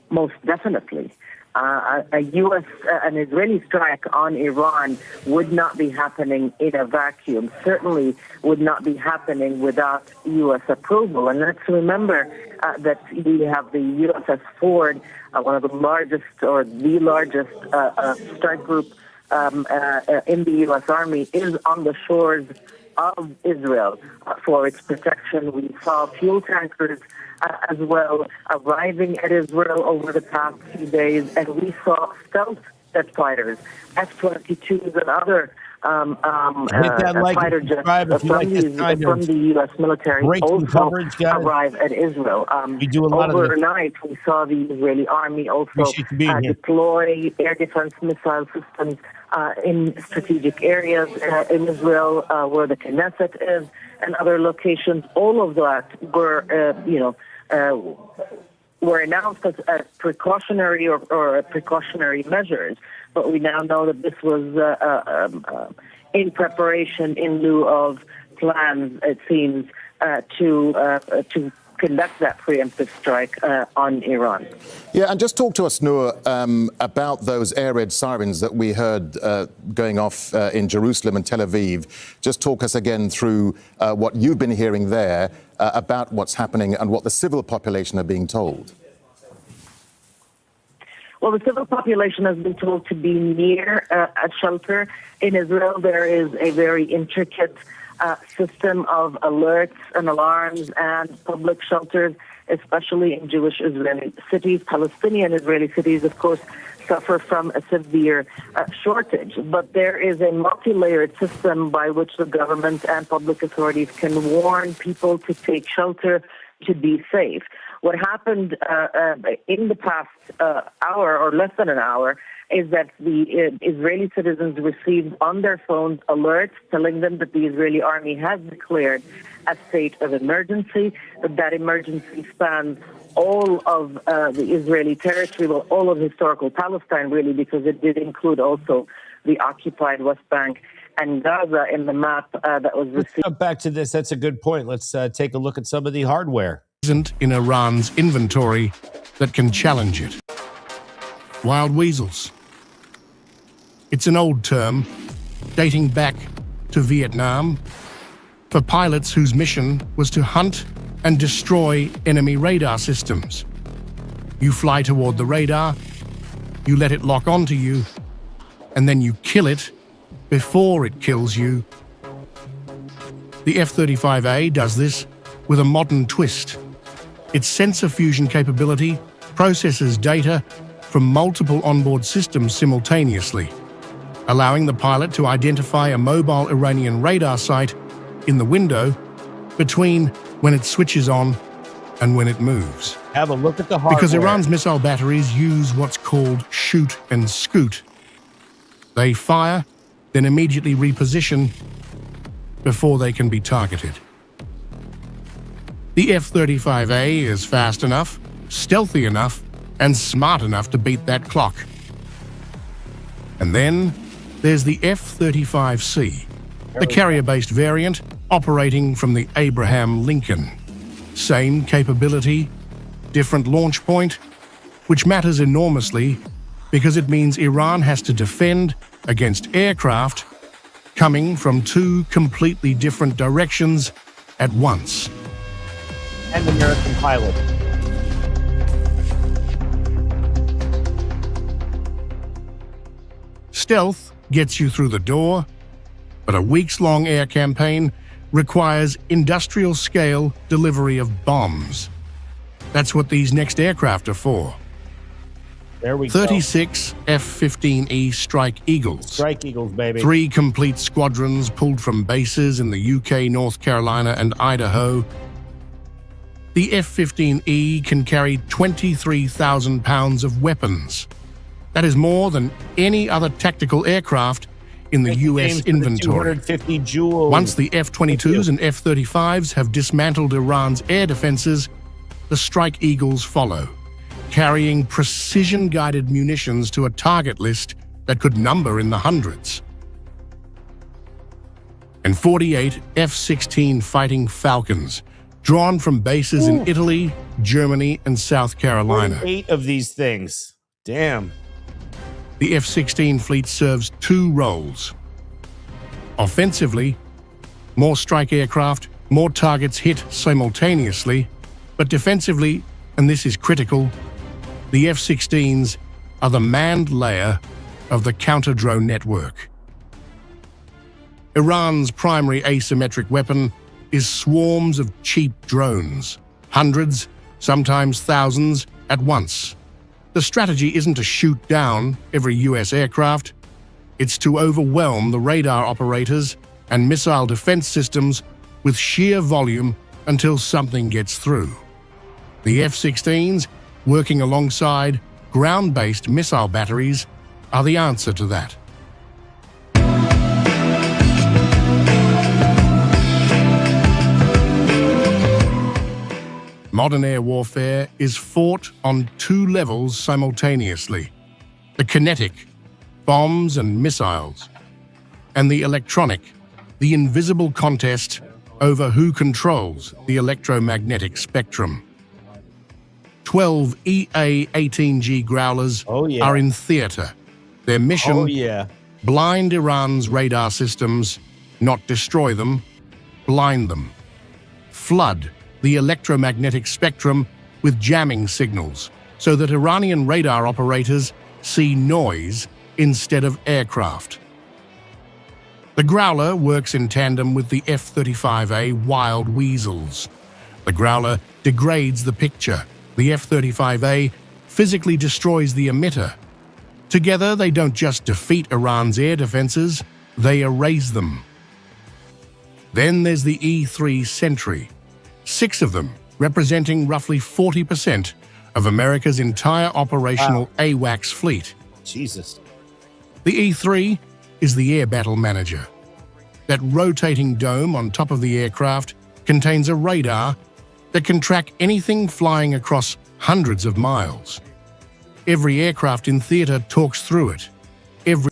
S15: Most definitely. an Israeli strike on Iran would not be happening in a vacuum, certainly would not be happening without U.S. approval. And let's remember that we have the USS Ford, one of the largest or the largest strike group in the U.S. Army, is on the shores of Israel for its protection. We saw fuel tankers as well arriving at Israel over the past few days, and we saw stealth jet fighters, F-22s and other fighter jets from the U.S. military also arrive at Israel. Overnight, we saw the Israeli army also deploy air defense missile systems in strategic areas in Israel where the Knesset is and other locations. All of that were announced as precautionary or precautionary measures, but we now know that this was in preparation in lieu of plans, it seems, to conduct that preemptive strike on Iran.
S14: Yeah, and just talk to us, Noor, about those air raid sirens that we heard going off in Jerusalem and Tel Aviv. Just talk us again through what you've been hearing there about what's happening and what the civil population are being told.
S15: Well, the civil population has been told to be near a shelter. In Israel, there is a very intricate system of alerts and alarms and public shelters, especially in Jewish Israeli cities. Palestinian Israeli cities, of course, suffer from a severe shortage. But there is a multi-layered system by which the government and public authorities can warn people to take shelter, to be safe. What happened in the past hour or less than an hour is that the Israeli citizens received on their phones alerts telling them that the Israeli army has declared a state of emergency, that emergency spans all of the Israeli territory, well, all of historical Palestine, really, because it did include also the occupied West Bank and Gaza in the map that was received.
S1: Let's jump back to this. That's a good point. Let's take a look at some of the hardware.
S16: Isn't in Iran's inventory that can challenge it. Wild weasels. It's an old term dating back to Vietnam for pilots whose mission was to hunt and destroy enemy radar systems. You fly toward the radar, you let it lock onto you, and then you kill it before it kills you. The F-35A does this with a modern twist. Its sensor fusion capability processes data from multiple onboard systems simultaneously, allowing the pilot to identify a mobile Iranian radar site in the window between when it switches on and when it moves.
S1: Have a look at the hardware.
S16: Because Iran's missile batteries use what's called shoot and scoot. They fire, then immediately reposition before they can be targeted. The F-35A is fast enough, stealthy enough, and smart enough to beat that clock. And then there's the F-35C, the carrier-based variant operating from the Abraham Lincoln. Same capability, different launch point, which matters enormously because it means Iran has to defend against aircraft coming from two completely different directions at once.
S1: And American pilot.
S16: Stealth gets you through the door, but a weeks-long air campaign requires industrial-scale delivery of bombs. That's what these next aircraft are for.
S1: There we
S16: 36 F-15E Strike Eagles.
S1: Strike Eagles, baby.
S16: 3 complete squadrons pulled from bases in the UK, North Carolina, and Idaho. The F-15E can carry 23,000 pounds of weapons. That is more than any other tactical aircraft in the U.S. inventory.
S1: 250 joules.
S16: Once the F-22s and F-35s have dismantled Iran's air defenses, the Strike Eagles follow, carrying precision-guided munitions to a target list that could number in the hundreds. And 48 F-16 Fighting Falcons, drawn from bases in Italy, Germany, and South Carolina.
S1: 8 of these things. Damn.
S16: the F-16 fleet serves two roles. Offensively, more strike aircraft, more targets hit simultaneously, but defensively, and this is critical, the F-16s are the manned layer of the counter-drone network. Iran's primary asymmetric weapon is swarms of cheap drones, hundreds, sometimes thousands, at once. The strategy isn't to shoot down every US aircraft, it's to overwhelm the radar operators and missile defense systems with sheer volume until something gets through. The F-16s, working alongside ground-based missile batteries, are the answer to that. Modern air warfare is fought on two levels simultaneously: the kinetic, bombs and missiles, and the electronic, the invisible contest over who controls the electromagnetic spectrum. 12 EA-18G Growlers are in theater. Their mission, blind Iran's radar systems, not destroy them, blind them. Flood the electromagnetic spectrum with jamming signals so that Iranian radar operators see noise instead of aircraft. The Growler works in tandem with the F-35A Wild Weasels. The Growler degrades the picture. The F-35A physically destroys the emitter. Together, they don't just defeat Iran's air defenses, they erase them. Then there's the E-3 Sentry, 6 of them, representing roughly 40% of America's entire operational AWACS fleet.
S1: Jesus.
S16: The E-3 is the air battle manager. That rotating dome on top of the aircraft contains a radar that can track anything flying across hundreds of miles. Every aircraft in theater talks through it.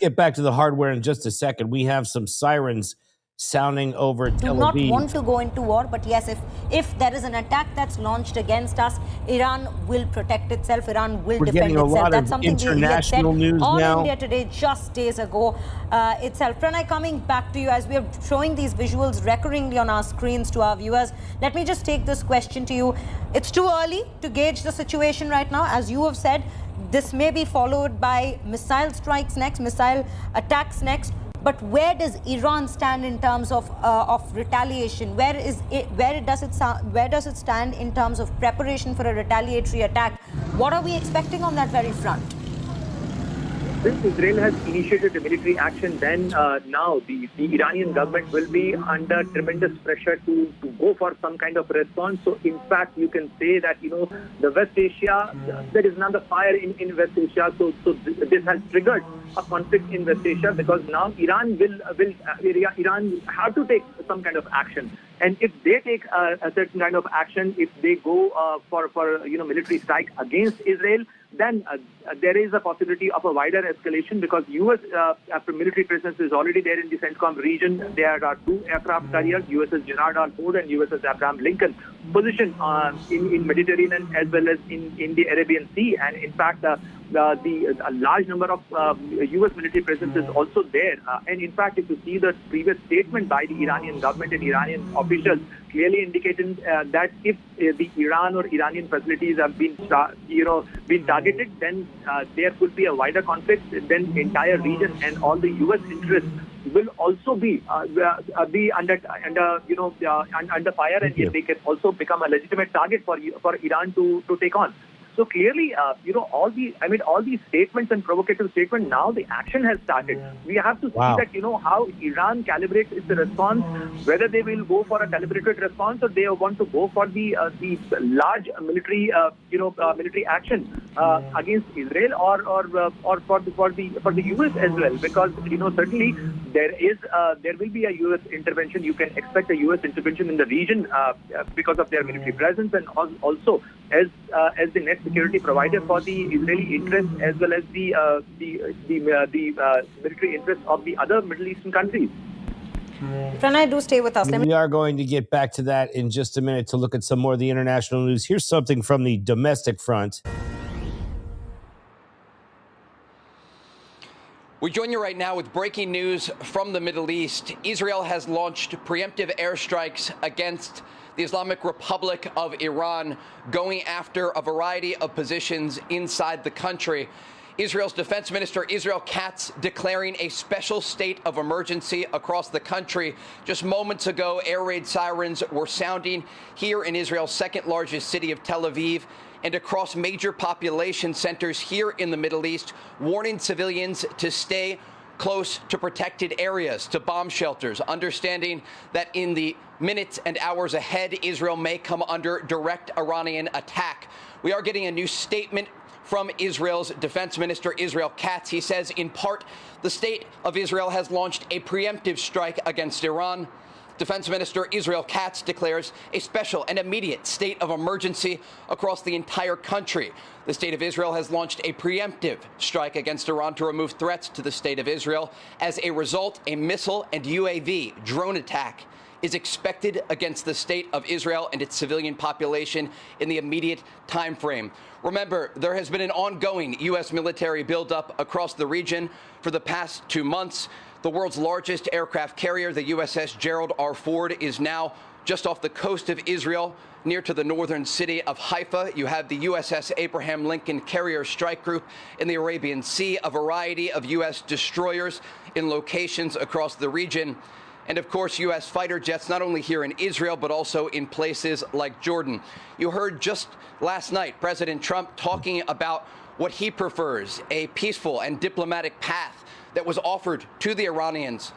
S1: Get back to the hardware in just a second. We have some sirens sounding over Tel Aviv.
S17: Do not want to go into war, but yes, if there is an attack that's launched against us, Iran will protect itself, Iran will defend itself. That's something he had said on India Today just days ago itself. Pranay, coming back to you, as we are showing these visuals recurringly on our screens to our viewers, let me just take this question to you. It's too early to gauge the situation right now. As you have said, this may be followed by missile strikes next, missile attacks next. But where does Iran stand in terms of retaliation? Where does it stand in terms of preparation for a retaliatory attack? What are we expecting on that very front?
S18: Since Israel has initiated a military action, then now the Iranian government will be under tremendous pressure to go for some kind of response. So, in fact, you can say that, the West Asia, there is another fire in West Asia. So this has triggered a conflict in West Asia because now Iran Iran have to take some kind of action. And if they take a certain kind of action, if they go for military strike against Israel, then there is a possibility of a wider escalation because U.S. Military presence is already there in the CENTCOM region. There are 2 aircraft carriers, USS Gerald R. Ford and USS Abraham Lincoln, positioned in Mediterranean as well as in the Arabian Sea. And in fact, a large number of U.S. military presence is also there. And in fact, if you see the previous statement by the Iranian government and Iranian officials, clearly indicating that if the Iran or Iranian facilities have been targeted, then there could be a wider conflict. Then entire region and all the U.S. interests will also be under fire, and they can also become a legitimate target for Iran to take on. So clearly, all these statements and provocative statements, now the action has started. We have to see that, how Iran calibrates its response, whether they will go for a calibrated response or they want to go for the large military, military action against Israel or for the US as well. Because, certainly there will be a US intervention. You can expect a US intervention in the region because of their military presence and also as the net security provider for the Israeli interests as well as the military interests of the other Middle Eastern countries.
S17: Pranay, do stay with us.
S1: We are going to get back to that in just a minute to look at some more of the international news. Here's something from the domestic front.
S19: We join you right now with breaking news from the Middle East. Israel has launched preemptive airstrikes against the Islamic Republic of Iran, going after a variety of positions inside the country. Israel's Defense Minister Israel Katz declaring a special state of emergency across the country. Just moments ago, air raid sirens were sounding here in Israel's second largest city of Tel Aviv and across major population centers here in the Middle East, warning civilians to stay close to protected areas, to bomb shelters, understanding that in the minutes and hours ahead, Israel may come under direct Iranian attack. We are getting a new statement from Israel's Defense Minister Israel Katz. He says, in part, the state of Israel has launched a preemptive strike against Iran. Defense Minister Israel Katz declares a special and immediate state of emergency across the entire country. The state of Israel has launched a preemptive strike against Iran to remove threats to the state of Israel. As a result, a missile and UAV drone attack is expected against the state of Israel and its civilian population in the immediate time frame. Remember, there has been an ongoing U.S. military buildup across the region for the past 2 months. The world's largest aircraft carrier, the USS Gerald R. Ford, is now just off the coast of Israel, near to the northern city of Haifa. You have the USS Abraham Lincoln Carrier Strike Group in the Arabian Sea, a variety of U.S. destroyers in locations across the region, and of course, U.S. fighter jets, not only here in Israel, but also in places like Jordan. You heard just last night President Trump talking about what he prefers, a peaceful and diplomatic path that was offered to the Iranians,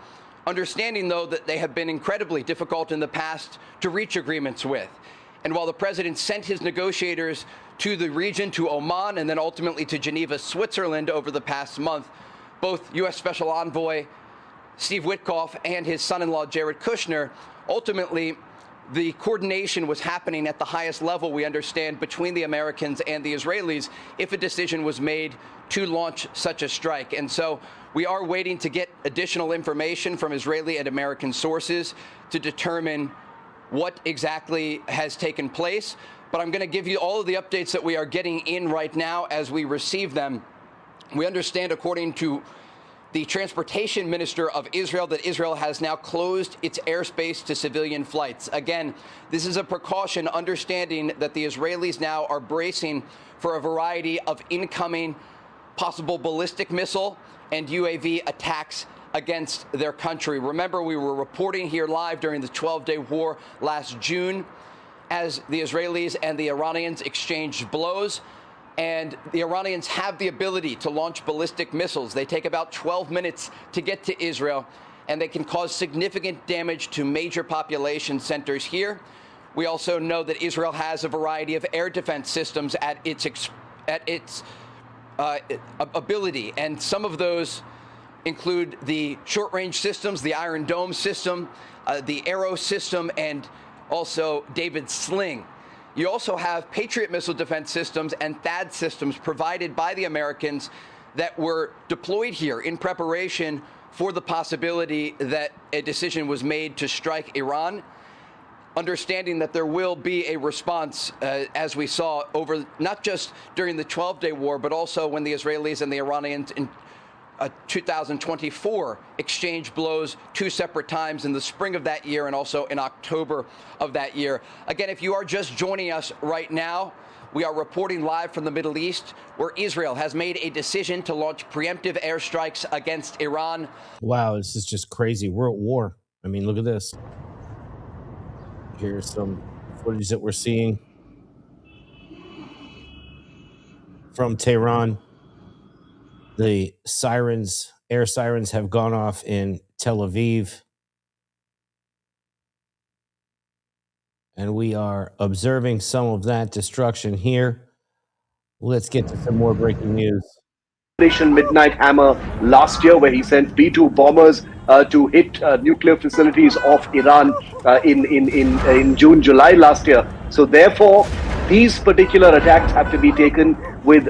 S19: understanding, though, that they have been incredibly difficult in the past to reach agreements with. And while the president sent his negotiators to the region, to Oman, and then ultimately to Geneva, Switzerland over the past month, both U.S. Special Envoy Steve Witkoff and his son-in-law Jared Kushner, ultimately the coordination was happening at the highest level, we understand, between the Americans and the Israelis if a decision was made to launch such a strike. And so we are waiting to get additional information from Israeli and American sources to determine what exactly has taken place. But I'm going to give you all of the updates that we are getting in right now as we receive them. We understand, according to the transportation minister of Israel, that Israel has now closed its airspace to civilian flights. Again, this is a precaution, understanding that the Israelis now are bracing for a variety of incoming possible ballistic missile and UAV attacks against their country. Remember, we were reporting here live during the 12-day war last June as the Israelis and the Iranians exchanged blows. And the Iranians have the ability to launch ballistic missiles. They take about 12 minutes to get to Israel, and they can cause significant damage to major population centers here. We also know that Israel has a variety of air defense systems at its ability, and some of those include the short-range systems, the Iron Dome system, the Arrow system, and also David's Sling. You also have Patriot missile defense systems and THAAD systems provided by the Americans that were deployed here in preparation for the possibility that a decision was made to strike Iran, understanding that there will be a response, as we saw over not just during the 12-day war, but also when the Israelis and the Iranians in 2024 exchanged blows 2 separate times in the spring of that year and also in October of that year. Again, if you are just joining us right now, we are reporting live from the Middle East, where Israel has made a decision to launch preemptive airstrikes against Iran.
S1: Wow, this is just crazy. We're at war. I mean, look at this. Here's some footage that we're seeing from Tehran. The sirens, air sirens, have gone off in Tel Aviv. And we are observing some of that destruction here. Let's get to some more breaking news.
S2: Midnight Hammer last year, where he sent B-2 bombers to hit nuclear facilities of Iran in June, July last year. So therefore, these particular attacks have to be taken with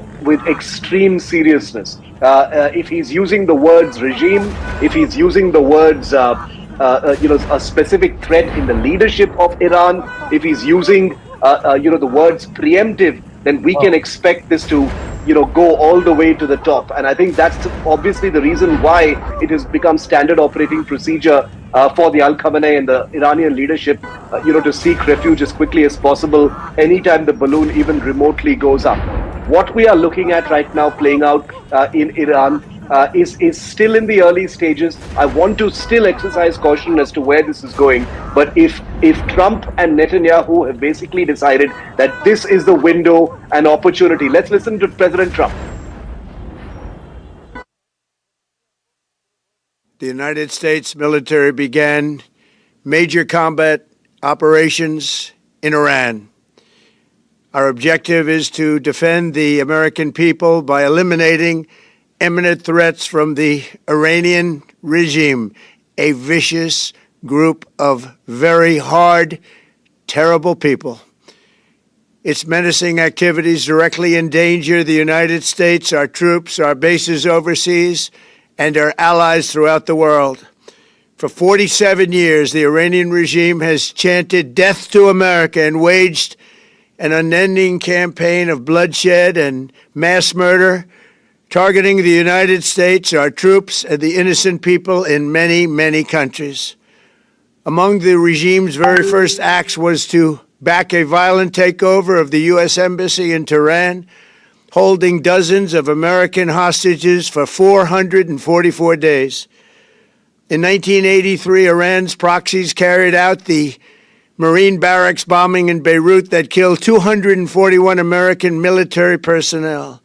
S2: extreme seriousness. If he's using the words regime, if he's using the words a specific threat in the leadership of Iran, if he's using the words preemptive, then we can expect this to go all the way to the top. And I think that's obviously the reason why it has become standard operating procedure for the Al Khamenei and the Iranian leadership, to seek refuge as quickly as possible anytime the balloon even remotely goes up. What we are looking at right now playing out in Iran is still in the early stages. I want to still exercise caution as to where this is going. But if Trump and Netanyahu have basically decided that this is the window and opportunity, let's listen to President Trump.
S6: The United States military began major combat operations in Iran. Our objective is to defend the American people by eliminating imminent threats from the Iranian regime, a vicious group of very hard, terrible people. Its menacing activities directly endanger the United States, our troops, our bases overseas, and our allies throughout the world. For 47 years, the Iranian regime has chanted death to America and waged an unending campaign of bloodshed and mass murder, targeting the United States, our troops, and the innocent people in many, many countries. Among the regime's very first acts was to back a violent takeover of the U.S. Embassy in Tehran, holding dozens of American hostages for 444 days. In 1983, Iran's proxies carried out the Marine barracks bombing in Beirut that killed 241 American military personnel.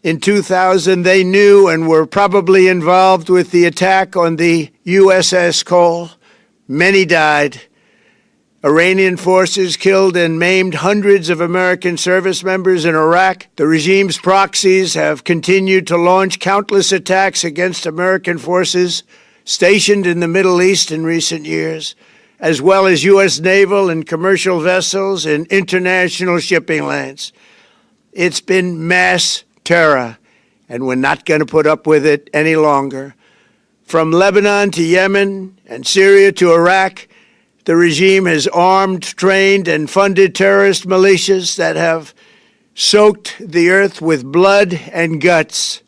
S6: In 2000, they knew and were probably involved with the attack on the USS Cole. Many died. Iranian forces killed and maimed hundreds of American service members in Iraq. The regime's proxies have continued to launch countless attacks against American forces stationed in the Middle East in recent years, as well as U.S. naval and commercial vessels in international shipping lanes. It's been mass terror, and we're not going to put up with it any longer. From Lebanon to Yemen and Syria to Iraq, the regime has armed, trained, and funded terrorist militias that have soaked the earth with blood and guts.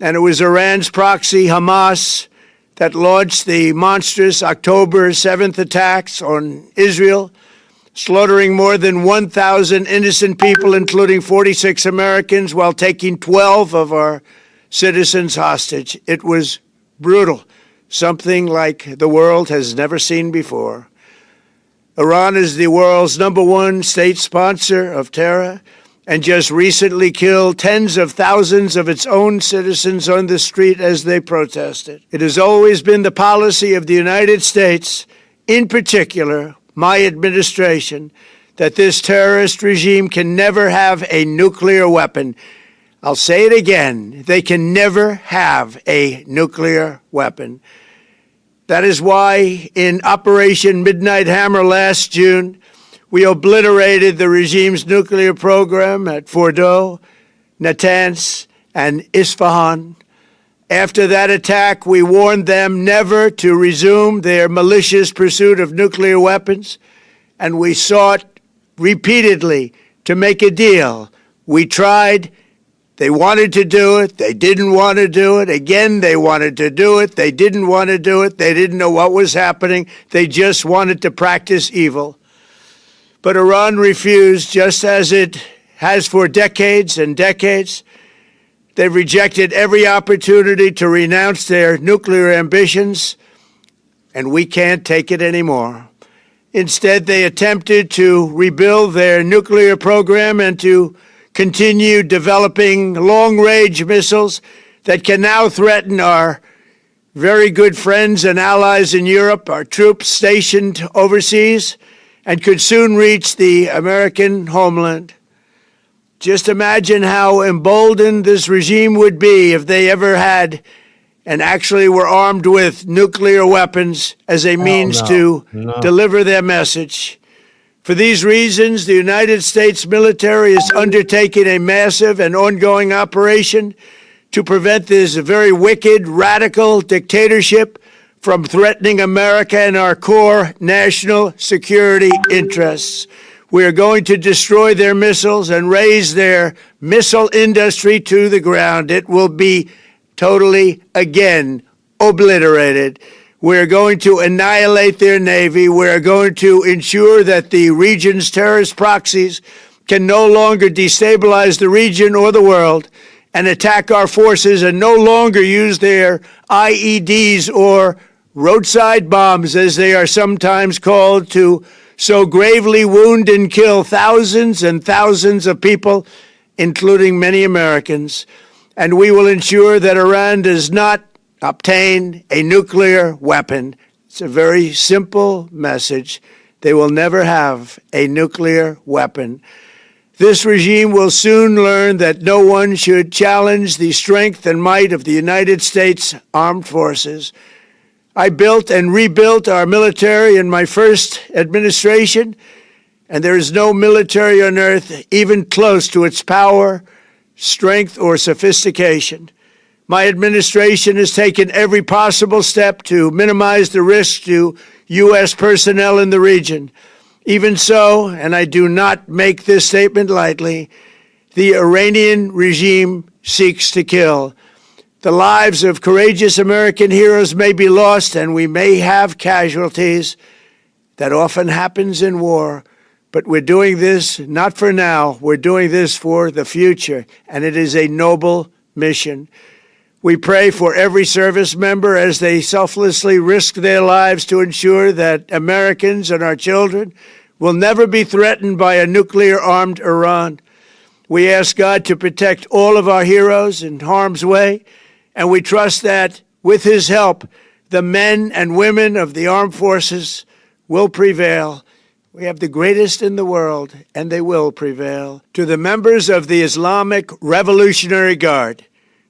S6: And it was Iran's proxy, Hamas, that launched the monstrous October 7th attacks on Israel, slaughtering more than 1,000 innocent people, including 46 Americans, while taking 12 of our citizens hostage. It was brutal, something like the world has never seen before. Iran is the world's #1 state sponsor of terror and just recently killed tens of thousands of its own citizens on the street as they protested. It has always been the policy of the United States, in particular, my administration, that this terrorist regime can never have a nuclear weapon. I'll say it again, they can never have a nuclear weapon. That is why in Operation Midnight Hammer last June, we obliterated the regime's nuclear program at Fordow, Natanz, and Isfahan. After that attack, we warned them never to resume their malicious pursuit of nuclear weapons, and we sought repeatedly to make a deal. We tried. They wanted to do it. They didn't want to do it. Again, they wanted to do it. They didn't want to do it. They didn't know what was happening. They just wanted to practice evil. But Iran refused, just as it has for decades and decades. They've rejected every opportunity to renounce their nuclear ambitions, and we can't take it anymore. Instead, they attempted to rebuild their nuclear program and to continue developing long-range missiles that can now threaten our very good friends and allies in Europe, our troops stationed overseas, and could soon reach the American homeland. Just imagine how emboldened this regime would be if they ever had and actually were armed with nuclear weapons as a means to deliver their message. For these reasons, the United States military is undertaking a massive and ongoing operation to prevent this very wicked, radical dictatorship from threatening America and our core national security interests. We are going to destroy their missiles and raise their missile industry to the ground. It will be totally, again, obliterated. We're going to annihilate their Navy. We're going to ensure that the region's terrorist proxies can no longer destabilize the region or the world and attack our forces and no longer use their IEDs or roadside bombs, as they are sometimes called, to so gravely wound and kill thousands and thousands of people, including many Americans. And we will ensure that Iran does not obtain a nuclear weapon. It's a very simple message. They will never have a nuclear weapon. This regime will soon learn that no one should challenge the strength and might of the United States Armed Forces. I built and rebuilt our military in my first administration, and there is no military on earth even close to its power, strength, or sophistication. My administration has taken every possible step to minimize the risk to U.S. personnel in the region. Even so, and I do not make this statement lightly, the Iranian regime seeks to kill. The lives of courageous American heroes may be lost, and we may have casualties. That often happens in war. But we're doing this not for now. We're doing this for the future, and it is a noble mission. We pray for every service member as they selflessly risk their lives to ensure that Americans and our children will never be threatened by a nuclear-armed Iran. We ask God to protect all of our heroes in harm's way, and we trust that, with his help, the men and women of the armed forces will prevail. We have the greatest in the world, and they will prevail. To the members of the Islamic Revolutionary Guard,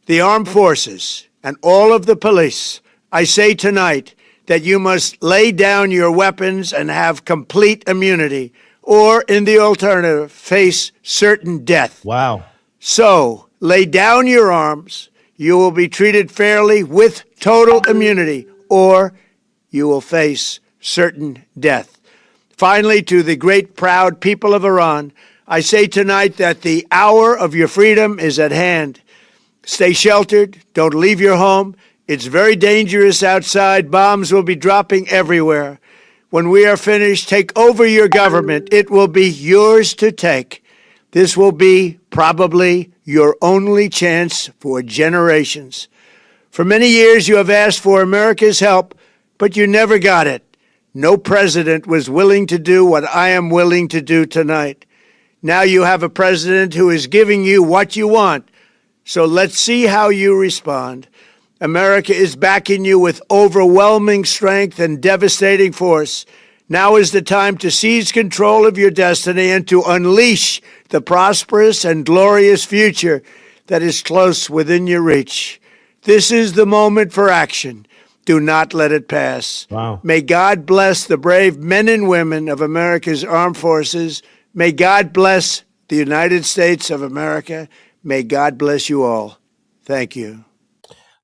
S6: the armed forces, and all of the police, I say tonight that you must lay down your weapons and have complete immunity, or, in the alternative, face certain death.
S1: Wow.
S6: So, lay down your arms. You will be treated fairly with total immunity, or you will face certain death. Finally, to the great proud people of Iran, I say tonight that the hour of your freedom is at hand. Stay sheltered. Don't leave your home. It's very dangerous outside. Bombs will be dropping everywhere. When we are finished, take over your government. It will be yours to take. This will be probably your only chance for generations. For many years, you have asked for America's help, but you never got it. No president was willing to do what I am willing to do tonight. Now you have a president who is giving you what you want. So let's see how you respond. America is backing you with overwhelming strength and devastating force. Now is the time to seize control of your destiny and to unleash the prosperous and glorious future that is close within your reach. This is the moment for action. Do not let it pass.
S1: Wow.
S6: May God bless the brave men and women of America's armed forces. May God bless the United States of America. May God bless you all. Thank you.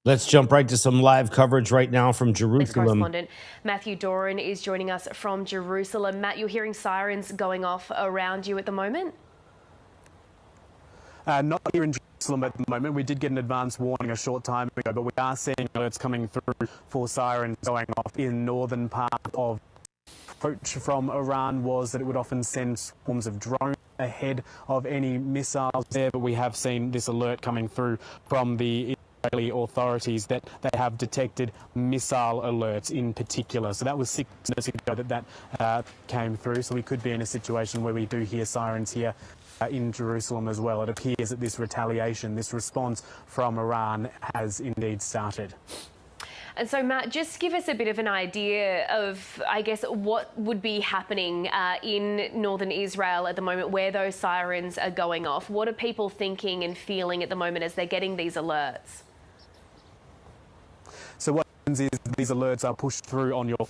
S1: Let's jump right to some live coverage right now from Jerusalem.
S20: Correspondent Matthew Doran is joining us from Jerusalem. Matt, you're hearing sirens going off around you at the moment?
S21: Not here in Jerusalem at the moment. We did get an advance warning a short time ago, but we are seeing alerts coming through for sirens going off in northern part of. Approach from Iran was that it would often send swarms of drones ahead of any missiles there, but we have seen this alert coming through from the Israeli authorities that they have detected missile alerts in particular. So that was 6 minutes ago that came through. So we could be in a situation where we do hear sirens here in Jerusalem as well. It appears that this retaliation, this response from Iran has indeed started.
S20: And so, Matt, just give us a bit of an idea of, I guess, what would be happening in northern Israel at the moment where those sirens are going off. What are people thinking and feeling at the moment as they're getting these alerts?
S21: So what happens is these alerts are pushed through on your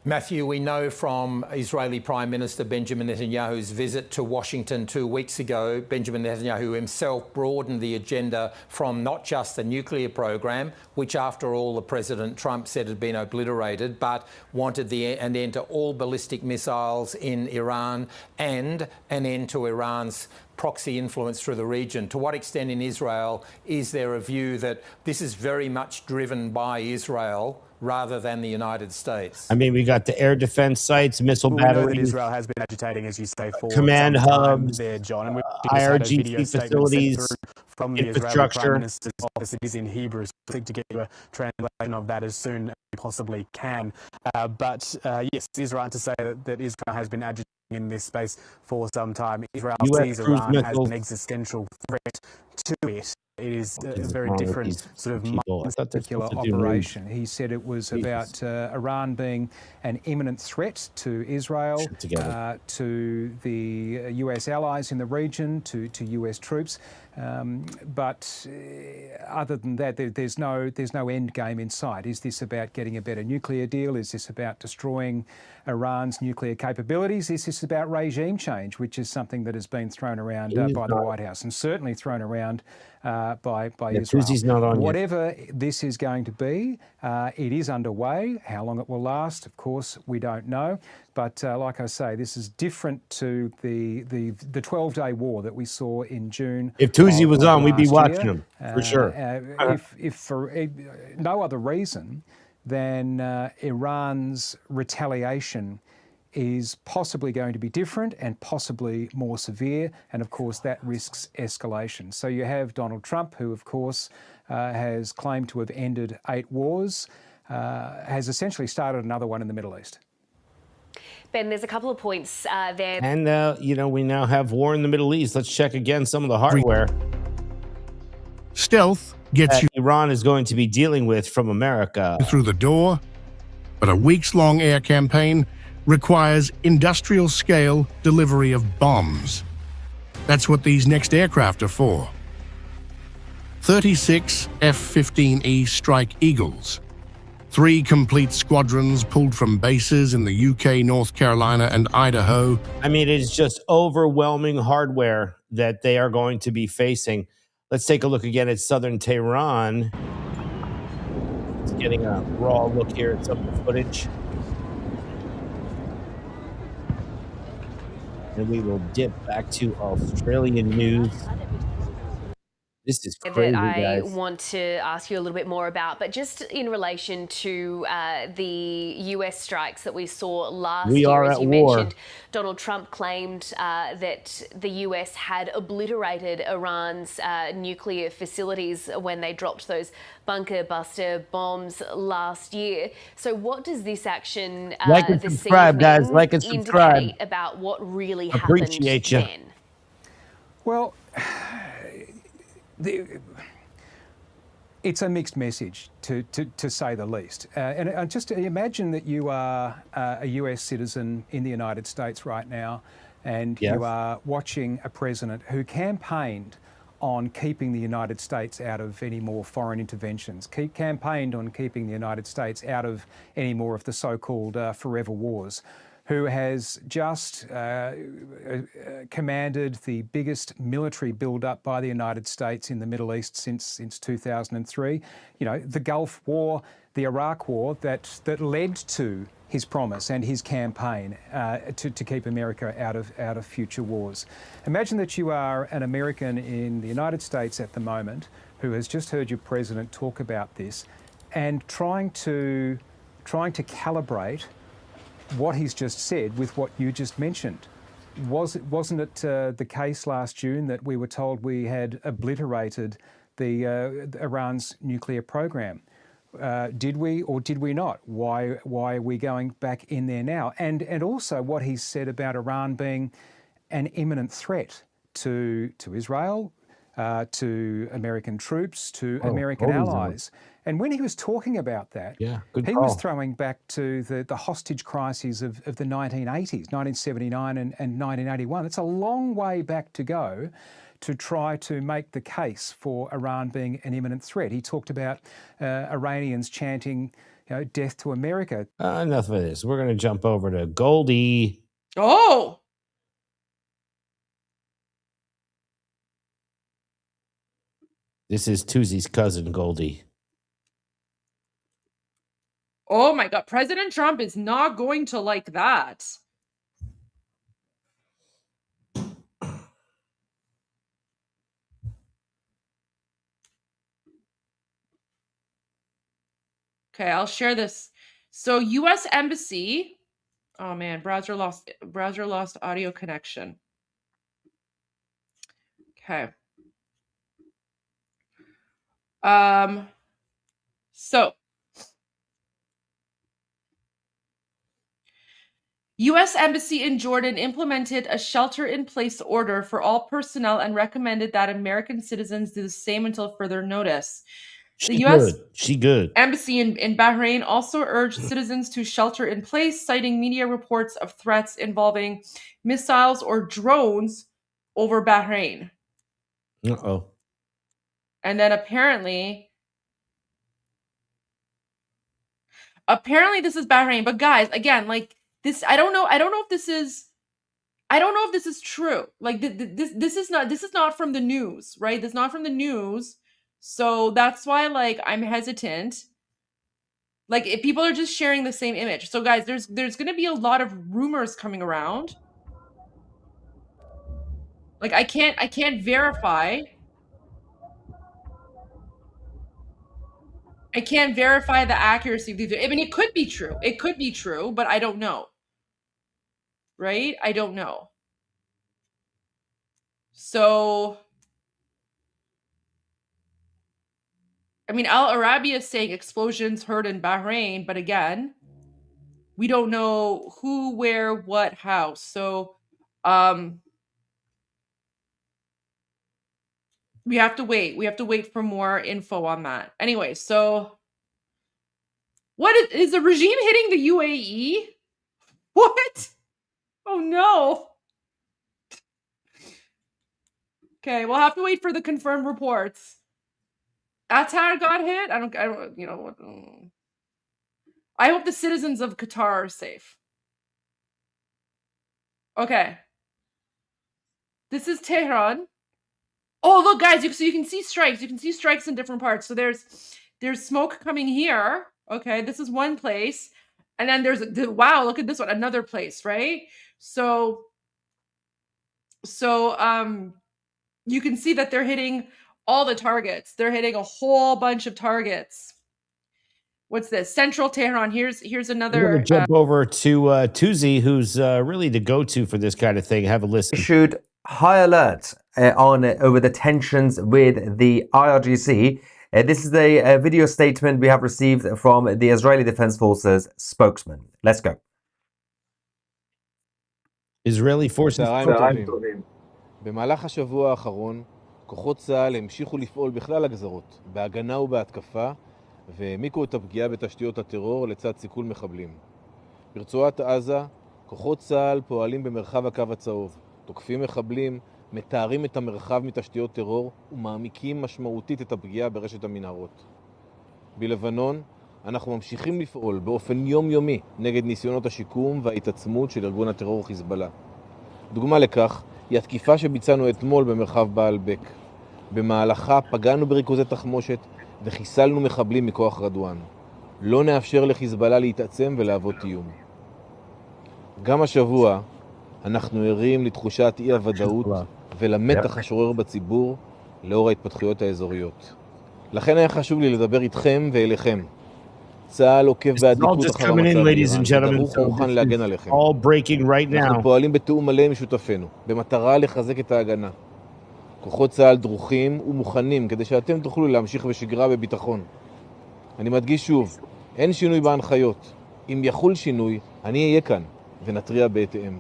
S4: Matthew, we know from Israeli Prime Minister Benjamin Netanyahu's visit to Washington 2 weeks ago, Benjamin Netanyahu himself broadened the agenda from not just the nuclear program, which after all the President Trump said had been obliterated, but wanted an end to all ballistic missiles in Iran and an end to Iran's proxy influence through the region. To what extent in Israel is there a view that this is very much driven by Israel rather than the United States?
S1: I mean, we got the air defense sites, missile
S21: Well, we know that
S1: batteries,
S21: Israel has been agitating, as you say, for
S1: command
S21: some time
S1: hubs,
S21: there, John. And we've just had a video
S1: IRGC
S21: statement
S1: facilities,
S21: sent through from the Israeli
S1: infrastructure.
S21: Prime Minister's office. It is in Hebrew, so I think to get you a translation of that as soon as we possibly can. But yes, it is right to say that Israel has been agitating in this space for some time. Israel sees Iran as an existential threat to it. It is a very different sort of
S22: particular operation. He said it was about Iran being an imminent threat to Israel, to the US allies in the region, to US troops. But other than that, there's no end game in sight. Is this about getting a better nuclear deal? Is this about destroying Iran's nuclear capabilities? Is this about regime change, which is something that has been thrown around by the White House and certainly thrown around by Israel? Whatever this is going to be, it is underway. How long it will last, of course, we don't know. But like I say, this is different to the 12-day war that we saw in June.
S1: If Tuzi was on, we'd be watching him, for sure.
S22: If for no other reason than Iran's retaliation is possibly going to be different and possibly more severe, and of course that risks escalation. So you have Donald Trump, who of course has claimed to have ended 8 wars, has essentially started another one in the Middle East.
S20: Ben, there's a couple of points there.
S1: And, you know, we now have war in the Middle East. Let's check again some of the hardware.
S16: Stealth gets you
S1: Iran is going to be dealing with from America
S16: through the door, but a weeks-long air campaign requires industrial-scale delivery of bombs. That's what these next aircraft are for. 36 F-15E Strike Eagles. 3 complete squadrons pulled from bases in the UK, North Carolina, and Idaho.
S1: I mean, it is just overwhelming hardware that they are going to be facing. Let's take a look again at southern Tehran. It's getting a raw look here at some of the footage. And we will dip back to Australian news. This is crazy,
S20: that I
S1: guys.
S20: want to ask you a little bit more about, but just in relation to the US strikes that we saw last year, as you mentioned, Donald Trump claimed that the US had obliterated Iran's nuclear facilities when they dropped those bunker buster bombs last year. So what does this action
S1: like and subscribe, guys. Like and subscribe.
S20: Indicate about what really
S1: Appreciate
S20: happened
S1: you.
S20: then?
S22: Well, it's a mixed message, to say the least. And just imagine that you are a US citizen in the United States right now, and you are watching a president who campaigned on keeping the United States out of any more foreign interventions, campaigned on keeping the United States out of any more of the so-called forever wars, who has just commanded the biggest military build-up by the United States in the Middle East since 2003. You know, the Gulf War, the Iraq War, that led to his promise and his campaign to keep America out of future wars. Imagine that you are an American in the United States at the moment who has just heard your president talk about this and trying to calibrate what he's just said with what you just mentioned. Wasn't it the case last June that we were told we had obliterated Iran's nuclear program? Did we or did we not? Why are we going back in there now? And also what he said about Iran being an imminent threat to Israel, to American troops, to American allies. And when he was talking about that, he was throwing back to the hostage crises of the 1980s, 1979 and 1981. It's a long way back to go to try to make the case for Iran being an imminent threat. He talked about Iranians chanting, death to America.
S1: Enough of this. We're going to jump over to Goldie.
S3: Oh.
S1: This is Tuzi's cousin, Goldie.
S3: Oh my God. President Trump is not going to like that. Okay, I'll share this. So U.S. Embassy. Oh man, browser lost audio connection. Okay. So U.S. Embassy in Jordan implemented a shelter-in-place order for all personnel and recommended that American citizens do the same until further notice. The U.S. Embassy in Bahrain also urged citizens to shelter in place, citing media reports of threats involving missiles or drones over Bahrain.
S1: Uh-oh.
S3: And then apparently this is Bahrain. But guys, again, like this, I don't know if this is true. Like this is not from the news, right? This is not from the news. So that's why, like, I'm hesitant. Like, if people are just sharing the same image. So guys, there's going to be a lot of rumors coming around. Like, I can't verify. I can't verify the accuracy of these. I mean, it could be true. It could be true, but I don't know. Right? I don't know. So, I mean, Al Arabi is saying explosions heard in Bahrain, but again, we don't know who, where, what, how. So, we have to wait. We have to wait for more info on that. Anyway, so what is the regime hitting the UAE? What? Oh no. Okay, we'll have to wait for the confirmed reports. Qatar got hit? I don't, you know. I hope the citizens of Qatar are safe. Okay. This is Tehran. Oh, look, guys, so you can see strikes. You can see strikes in different parts. So there's smoke coming here. Okay, this is one place. And then there's, wow, look at this one, another place, right? So you can see that they're hitting all the targets. They're hitting a whole bunch of targets. What's this? Central Tehran. Here's another.
S1: We're going to jump over to Tuzi, who's really the go-to for this kind of thing. Have a listen.
S5: Issued high alert over the tensions with the IRGC. This is a video statement we have received from the Israeli Defense Forces spokesman. Let's go.
S1: Israeli forces.
S23: במהלך השבוע האחרון, כוחות צה"ל המשיכו לפעול בכלל הגזרות, בהגנה ובהתקפה, והעמיקו את הפגיעה בתשתיות הטרור לצד סיכול מחבלים. ברצועת עזה, כוחות צה"ל פועלים במרחב הקו הצהוב, תוקפים מחבלים, מתארים את המרחב מתשתיות טרור ומעמיקים משמעותית את הפגיעה ברשת המנהרות. בלבנון, אנחנו ממשיכים לפעול באופן יומיומי נגד ניסיונות השיקום וההתעצמות של ארגון הטרור חיזבאללה. דוגמה לכך היא התקיפה שביצענו אתמול במרחב בעל-בק. במהלכה פגענו בריכוזי תחמושת וחיסלנו מחבלים מכוח רדואן. לא נאפשר לחיזבאללה להתעצם ולהוות איום. גם השבוע אנחנו ערים לתחושת אי-הוודאות ולמתח השורר בציבור לאור ההתפתחויות האזוריות. לכן היה חשוב לי לדבר איתכם ואליכם. צה"ל עוקב באדיקות אחר המצב באיראן, ודרוך מוכן להגן עליכם. אנחנו פועלים בתיאום מלא עם שותפינו, במטרה לחזק את ההגנה. כוחות צה"ל דרוכים ומוכנים כדי שאתם תוכלו להמשיך בשגרה בביטחון. אני מדגיש שוב, אין שינוי בהנחיות. אם יחול שינוי, אני אהיה כאן ונתריע בהתאם.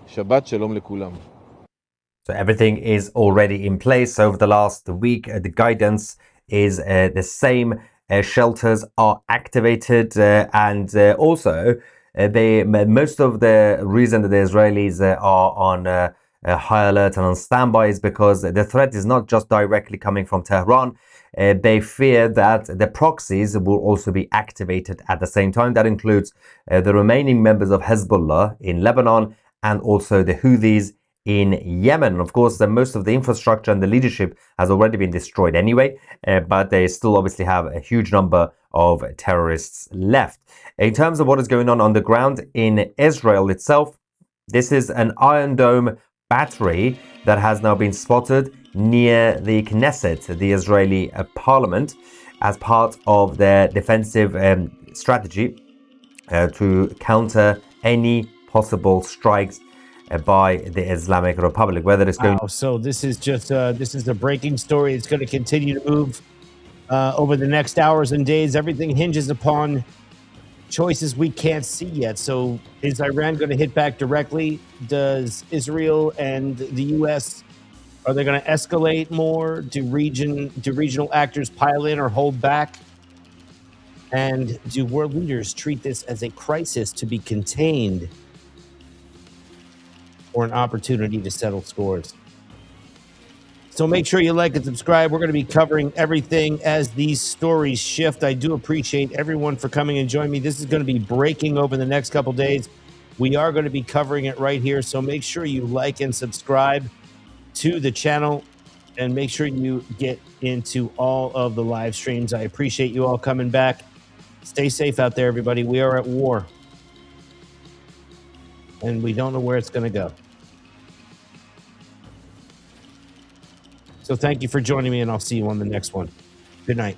S23: שבת שלום לכולם.
S5: So everything is already in place over the last week. The guidance is the same. Shelters are activated and also most of the reason that the Israelis are on high alert and on standby is because the threat is not just directly coming from Tehran. they fear that the proxies will also be activated at the same time. That includes the remaining members of Hezbollah in Lebanon and also the Houthis in Yemen. Of course, most of the infrastructure and the leadership has already been destroyed anyway, but they still obviously have a huge number of terrorists left. In terms of what is going on the ground in Israel itself, this is an Iron Dome battery that has now been spotted near the Knesset, the Israeli parliament, as part of their defensive strategy to counter any possible strikes by the Islamic Republic, whether it's going.
S1: So this is just this is a breaking story. It's going to continue to move over the next hours and days. Everything hinges upon choices we can't see yet. So is Iran going to hit back directly? Does Israel and the U.S. are they going to escalate more? Do regional actors pile in or hold back? And do world leaders treat this as a crisis to be contained, or an opportunity to settle scores? So make sure you like and subscribe. We're going to be covering everything as these stories shift. I do appreciate everyone for coming and joining me. This is going to be breaking over the next couple days. We are going to be covering it right here. So make sure you like and subscribe to the channel and make sure you get into all of the live streams. I appreciate you all coming back. Stay safe out there, everybody. We are at war, and we don't know where it's going to go. So thank you for joining me, and I'll see you on the next one. Good night.